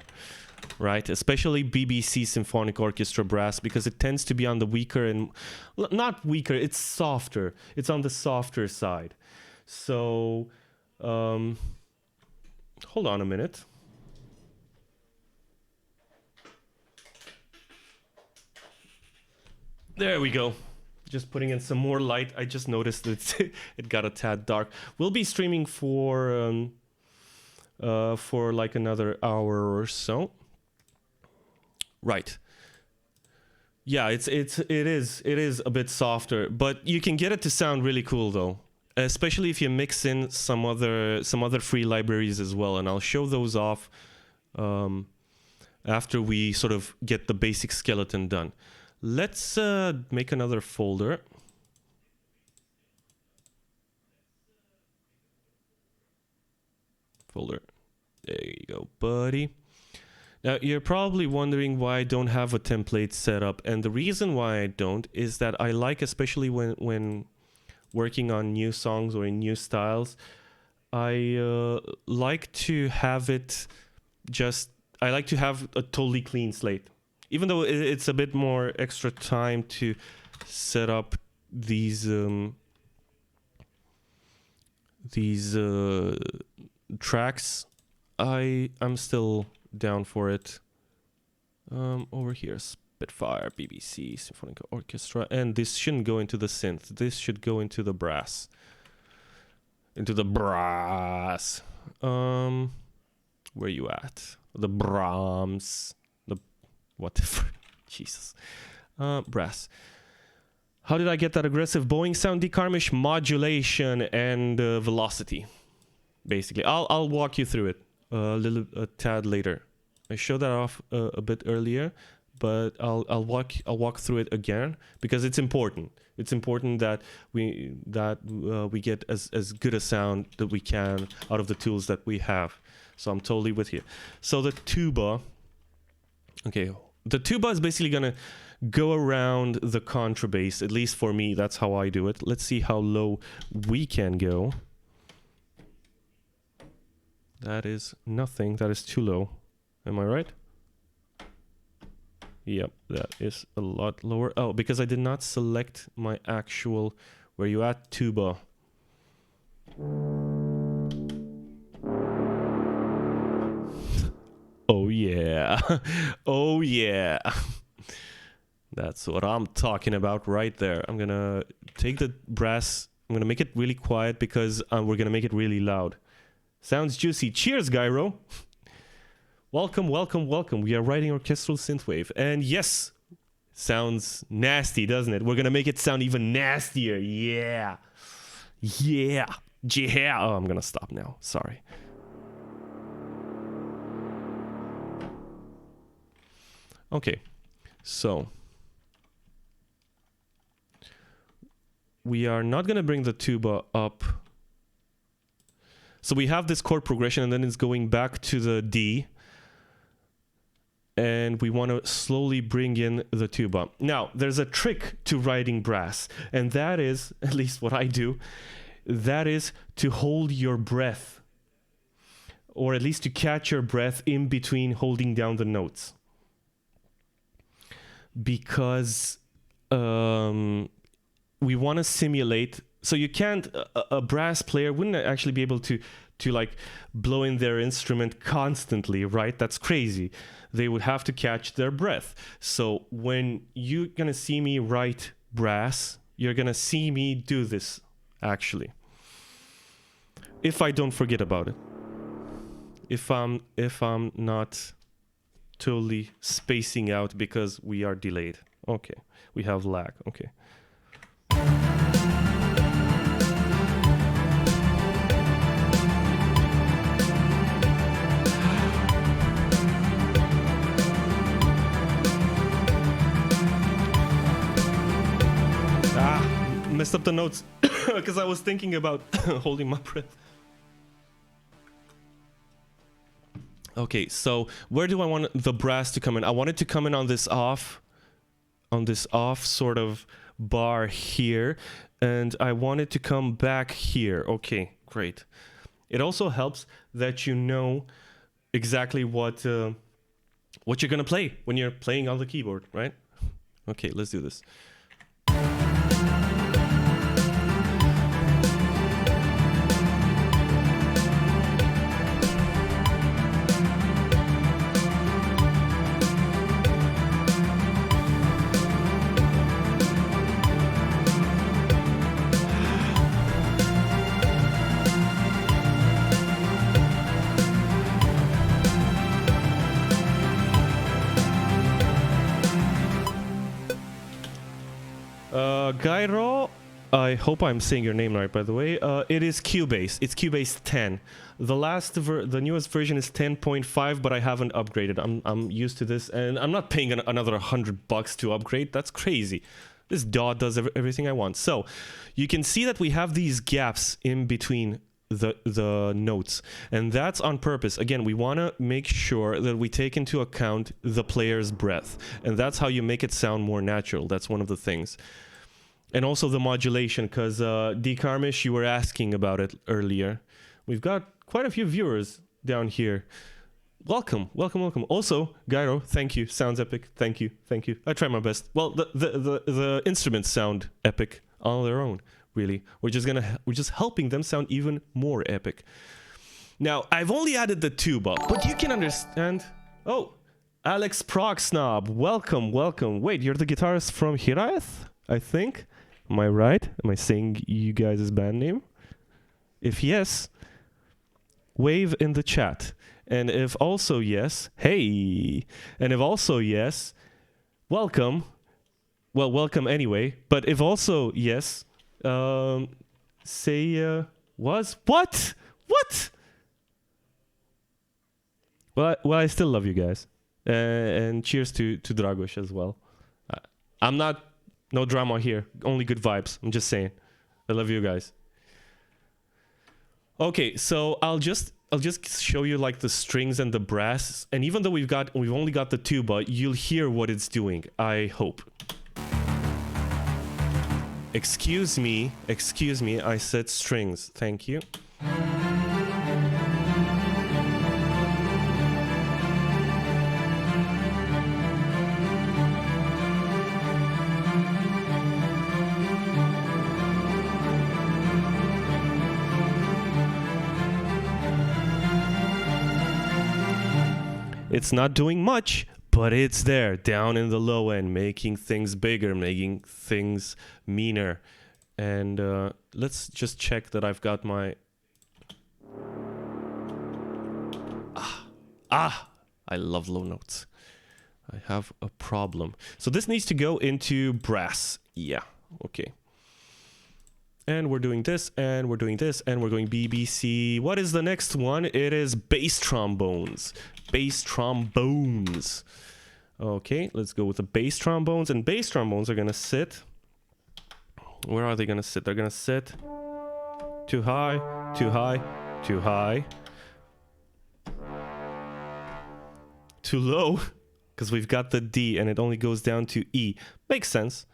right? Especially BBC Symphony Orchestra brass, because it tends to be on the weaker and not weaker, it's softer. It's on the softer side. So, hold on a minute. There we go. Just putting in some more light. I just noticed that it got a tad dark. We'll be streaming for like another hour or so. Right. Yeah, it is a bit softer, but you can get it to sound really cool though. Especially if you mix in some other free libraries as well, and I'll show those off after we sort of get the basic skeleton done. Let's make another folder. There you go, buddy. Now, you're probably wondering why I don't have a template set up. And the reason why I don't is that I like, especially when working on new songs or in new styles, I like to have it I like to have a totally clean slate. Even though it's a bit more extra time to set up these tracks, I'm still down for it. Over here, Spitfire, BBC Symphony Orchestra, and this shouldn't go into the synth. This should go into the brass. Into the brass. Where you at? The Brahms. The whatever. Jesus. Brass. How did I get that aggressive bowing sound? Decarmish, modulation, and velocity. Basically, I'll walk you through it a tad later. I showed that off a bit earlier, but I'll walk through it again because it's important. It's important that we get as good a sound that we can out of the tools that we have. So I'm totally with you. So the tuba, okay, the tuba is basically gonna go around the contrabass. At least for me, that's how I do it. Let's see how low we can go. That is nothing. That is too low. Am I right? Yep, that is a lot lower. Oh, because I did not select my actual... Where you at, tuba? Oh yeah. Oh yeah. That's what I'm talking about right there. I'm gonna take the brass. I'm gonna make it really quiet because we're gonna make it really loud. Sounds juicy. Cheers, Gyro. Welcome, welcome, welcome. We are writing Orchestral Synthwave. And yes, sounds nasty, doesn't it? We're going to make it sound even nastier. Yeah. Yeah. Yeah. Oh, I'm going to stop now. Sorry. Okay. So we are not going to bring the tuba up. So we have this chord progression and then it's going back to the D. And we want to slowly bring in the tuba. Now, there's a trick to writing brass, and that is, at least what I do, that is to hold your breath, or at least to catch your breath in between holding down the notes. Because we want to simulate, so you can't, a brass player wouldn't actually be able to like blow in their instrument constantly, right? That's crazy. They would have to catch their breath. So when you're gonna see me write brass, you're gonna see me do this, actually. If I don't forget about it. If I'm not totally spacing out because we are delayed. Okay, we have lag, okay. Messed up the notes because I was thinking about holding my breath. Okay, so where do I want the brass to come in? I want it to come in on this off sort of bar here, and I want it to come back here. Okay, great. It also helps that you know exactly what you're gonna play when you're playing on the keyboard, right? Okay, let's do this. Gyro, I hope I'm saying your name right, by the way. It is Cubase. It's Cubase 10. The newest version is 10.5, but I haven't upgraded. I'm used to this, and I'm not paying another $100 to upgrade. That's crazy. This DAW does everything I want. So you can see that we have these gaps in between the notes, and that's on purpose. Again, we want to make sure that we take into account the player's breath, and that's how you make it sound more natural. That's one of the things. And also the modulation, because D. Carmish, you were asking about it earlier. We've got quite a few viewers down here. Welcome, welcome, welcome. Also, Gyro, thank you. Sounds epic. Thank you, thank you. I try my best. Well, the instruments sound epic on their own, really. We're just helping them sound even more epic. Now, I've only added the tuba, but you can understand. Oh, Alex Progsnob, welcome, welcome. Wait, you're the guitarist from Hiraeth, I think. Am I right? Am I saying you guys' band name? If yes, wave in the chat. And if also yes, hey. And if also yes, welcome. Well, welcome anyway. But if also yes, say was what? What? Well, I still love you guys. And cheers to Dragos as well. I'm not. No drama here. Only good vibes. I'm just saying. I love you guys. Okay, so I'll just show you like the strings and the brass, and even though we've only got the tuba, you'll hear what it's doing, I hope. Excuse me, I said strings. Thank you. It's not doing much, but it's there, down in the low end, making things bigger, making things meaner. And let's just check that I've got my... I love low notes. I have a problem. So this needs to go into brass. Yeah, okay. And we're doing this, and we're doing this, and we're going BBC. What is the next one? It is bass trombones. Bass trombones. Okay, let's go with the bass trombones. And bass trombones are gonna sit. Where are they gonna sit? They're gonna sit too high, too high, too high, too low, because we've got the D and it only goes down to E. Makes sense.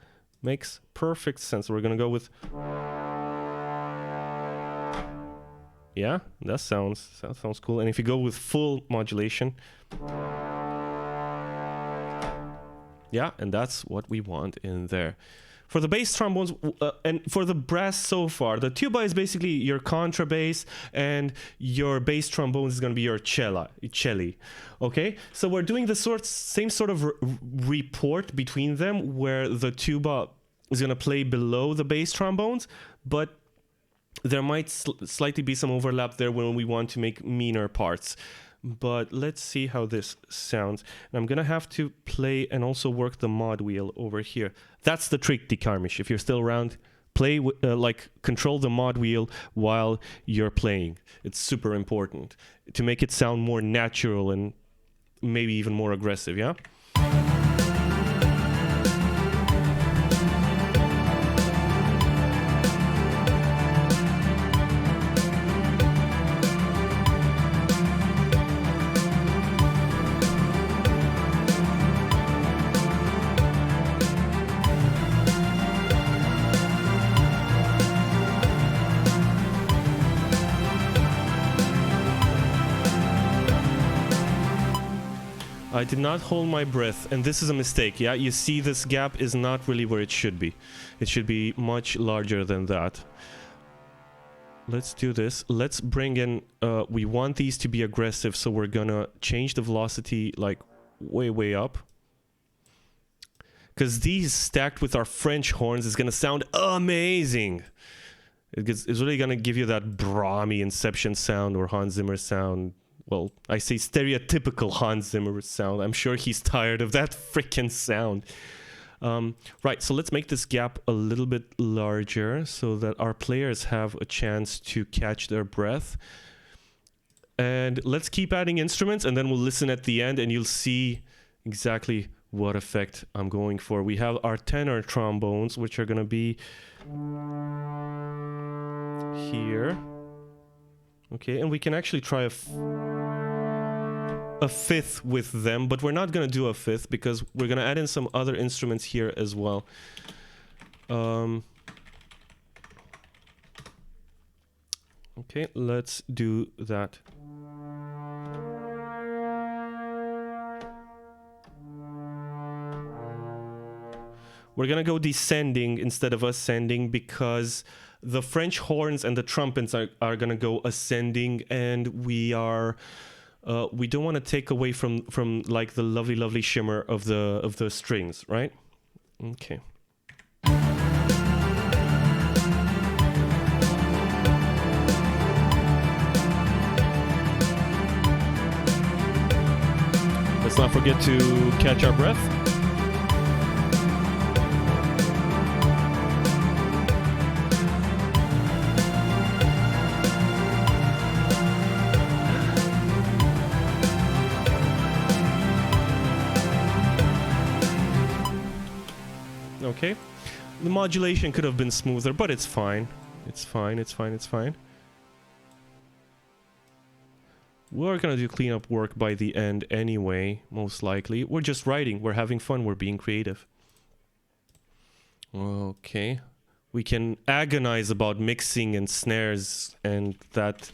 Makes perfect sense. We're gonna go with... Yeah, that sounds cool. And if you go with full modulation, yeah, and that's what we want in there. For the bass trombones and for the brass so far, the tuba is basically your contrabass, and your bass trombones is going to be your celli. Okay, so we're doing the same sort of report between them, where the tuba is going to play below the bass trombones, but there might slightly be some overlap there when we want to make meaner parts. But let's see how this sounds. And I'm going to have to play and also work the mod wheel over here. That's the trick, Dikarmish. If you're still around, play, control the mod wheel while you're playing. It's super important to make it sound more natural and maybe even more aggressive, yeah? I did not hold my breath, and this is a mistake, yeah? You see this gap is not really where it should be. It should be much larger than that. Let's do this. Let's bring in... we want these to be aggressive, so we're gonna change the velocity, like, way up. Because these stacked with our French horns is gonna sound amazing! It's really gonna give you that Brahmi Inception sound or Hans Zimmer sound. Well, I say stereotypical Hans Zimmer sound. I'm sure he's tired of that freaking sound. Right, so let's make this gap a little bit larger so that our players have a chance to catch their breath. And let's keep adding instruments, and then we'll listen at the end and you'll see exactly what effect I'm going for. We have our tenor trombones, which are gonna be here. Okay, and we can actually try a fifth with them, but we're not gonna do a fifth because we're gonna add in some other instruments here as well. Okay, let's do that. We're gonna go descending instead of ascending because the French horns and the trumpets are gonna go ascending, and we don't want to take away from like the lovely shimmer of the strings, right? Okay. Let's not forget to catch our breath. Okay, the modulation could have been smoother, but it's fine. It's fine. We're gonna do cleanup work by the end anyway, most likely. We're just writing, we're having fun, we're being creative. Okay, we can agonize about mixing and snares and that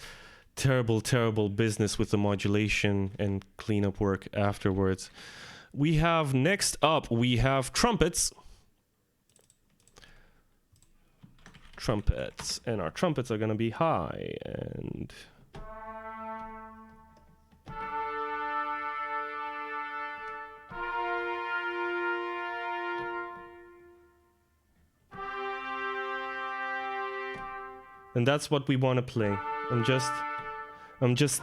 terrible business with the modulation and cleanup work afterwards. We have, next up, we have trumpets. And our trumpets are gonna be high, and that's what we want to play. I'm just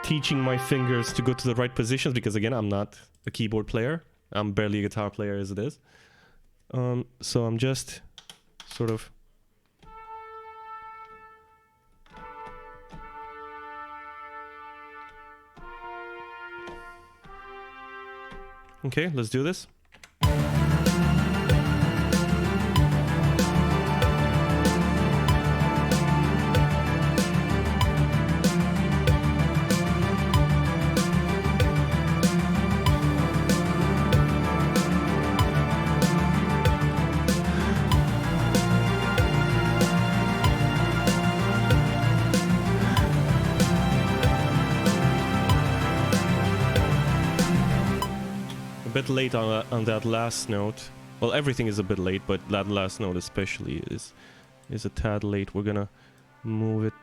teaching my fingers to go to the right positions because, again, I'm not a keyboard player. I'm barely a guitar player as it is. So I'm just sort of okay, let's do this. Bit late on that last note. Well, everything is a bit late, but that last note especially is a tad late. We're gonna move it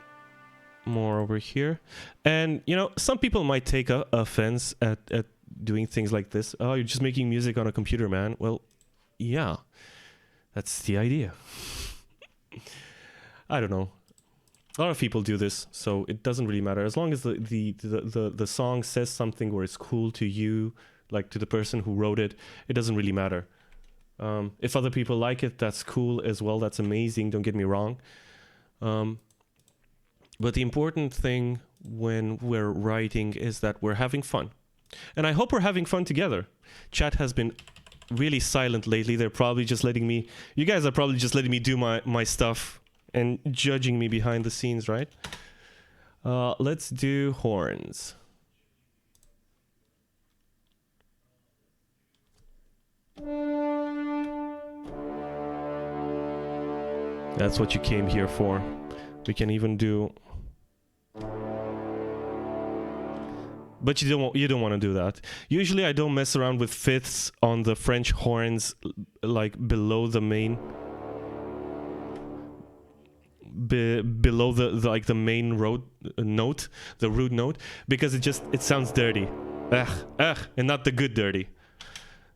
more over here. And you know, some people might take offense at doing things like this. Oh, you're just making music on a computer, man. Well, yeah, that's the idea. I don't know. A lot of people do this, so it doesn't really matter as long as the song says something where it's cool to you. Like to the person who wrote it, it doesn't really matter. If other people like it, that's cool as well. That's amazing. Don't get me wrong. But the important thing when we're writing is that we're having fun. And I hope we're having fun together. Chat has been really silent lately. They're probably just letting me... You guys are probably just letting me do my stuff and judging me behind the scenes, right? Let's do horns. That's what you came here for. We can even do... But you don't want to do that. Usually I don't mess around with fifths on the French horns, like below the main... below the main note, the root note, because it sounds dirty. Ugh, and not the good dirty.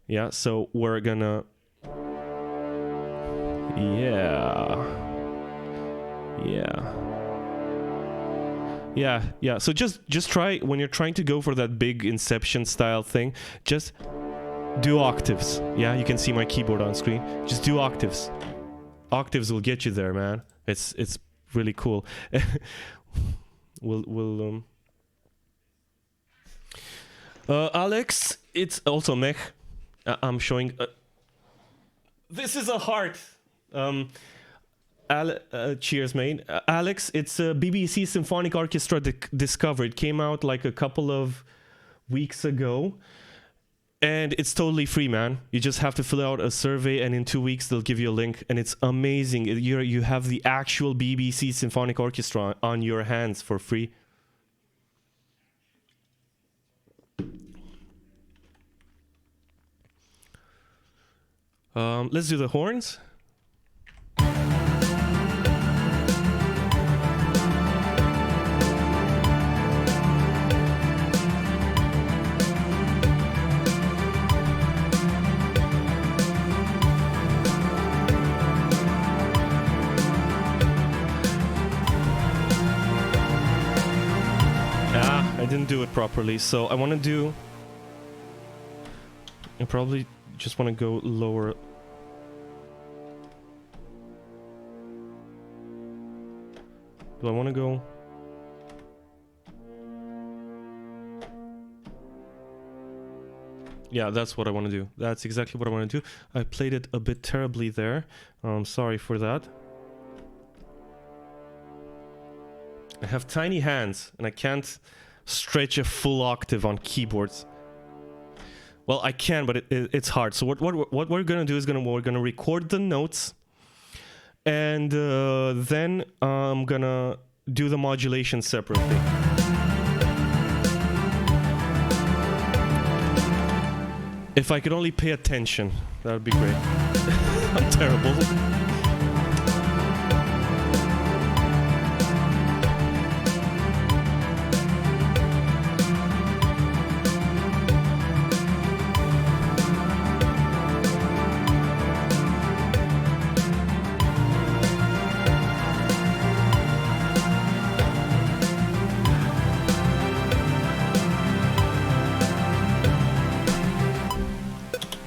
Yeah, so we're gonna... Yeah. So just try, when you're trying to go for that big Inception style thing, just do octaves. Yeah, you can see my keyboard on screen. Just do octaves. Octaves will get you there, man. It's really cool. we'll Alex, it's also mech. I'm showing. This is a heart. Cheers, mate. Alex, it's a BBC Symphony Orchestra Discover. It came out like a couple of weeks ago. And it's totally free, man. You just have to fill out a survey, and in 2 weeks they'll give you a link, and it's amazing. You have the actual BBC Symphonic Orchestra on your hands for free. Let's do the horns. I didn't do it properly, so I want to do... I probably just want to go lower. Do I want to go... Yeah, that's what I want to do. That's exactly what I want to do. I played it a bit terribly there. I'm sorry for that. I have tiny hands, and I can't stretch a full octave on keyboards. Well, I can, but it's hard. So what we're gonna do is we're gonna record the notes, and then I'm gonna do the modulation separately. If I could only pay attention, that would be great. I'm terrible.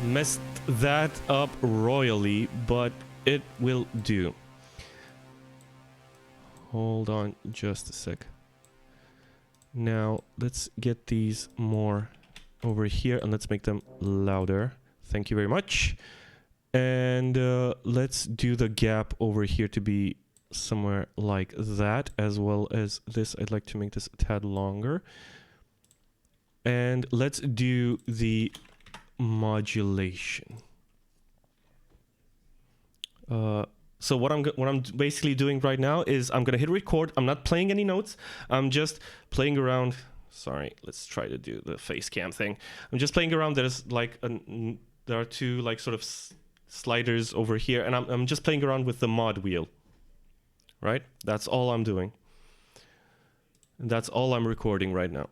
Messed that up royally, but it will do. Hold on just a sec. Now let's get these more over here, and let's make them louder. Thank you very much. And let's do the gap over here to be somewhere like that, as well as this. I'd like to make this a tad longer. And let's do the modulation. So what I'm basically doing right now is I'm gonna hit record. I'm not playing any notes. I'm just playing around. Sorry, let's try to do the face cam thing. I'm just playing around. There's like there are two like sort of sliders over here, and I'm just playing around with the mod wheel. Right? That's all I'm doing. And that's all I'm recording right now.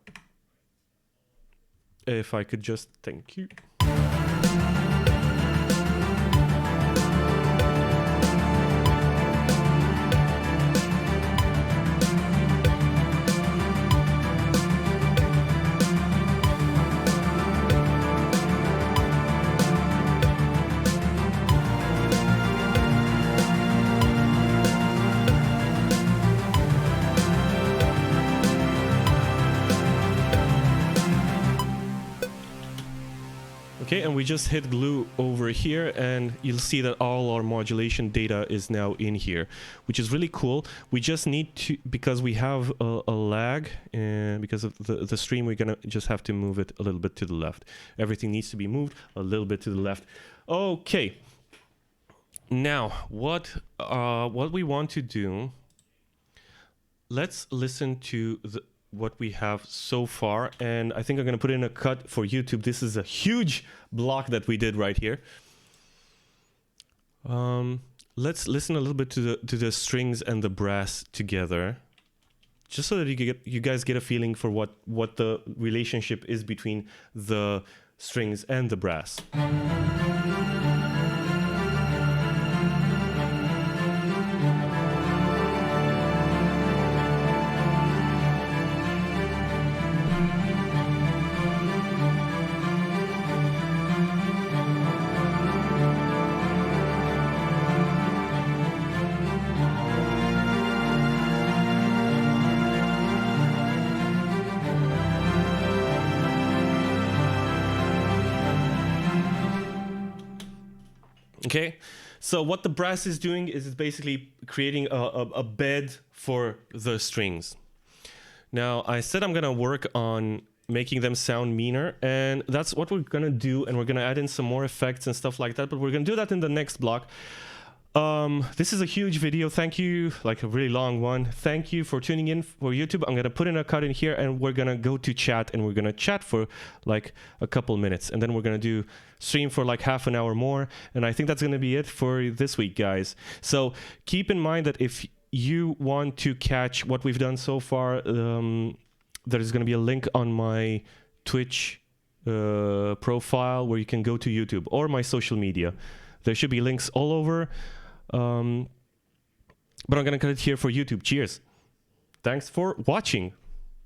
If I could just, thank you. Okay, and we just hit glue over here, and you'll see that all our modulation data is now in here, which is really cool. We just need to, because we have a lag, and because of the stream, we're gonna just have to move it a little bit to the left. Everything needs to be moved a little bit to the left. Okay. Now, what we want to do, let's listen to what we have so far, and I think I'm gonna put in a cut for YouTube. This is a huge block that we did right here. Let's listen a little bit to the strings and the brass together, just so that you guys get a feeling for what the relationship is between the strings and the brass. Okay, so what the brass is doing is it's basically creating a bed for the strings. Now, I said I'm gonna work on making them sound meaner, and that's what we're gonna do, and we're gonna add in some more effects and stuff like that, but we're gonna do that in the next block. This is a huge video. Thank you, like a really long one. Thank you for tuning in for YouTube. I'm gonna put in a cut in here, and we're gonna go to chat, and we're gonna chat for like a couple minutes, and then we're gonna do stream for like half an hour more, and I think that's gonna be it for this week, guys. So keep in mind that if you want to catch what we've done so far, there's gonna be a link on my Twitch profile where you can go to YouTube or my social media. There should be links all over. But I'm gonna cut it here for YouTube. Cheers. Thanks for watching.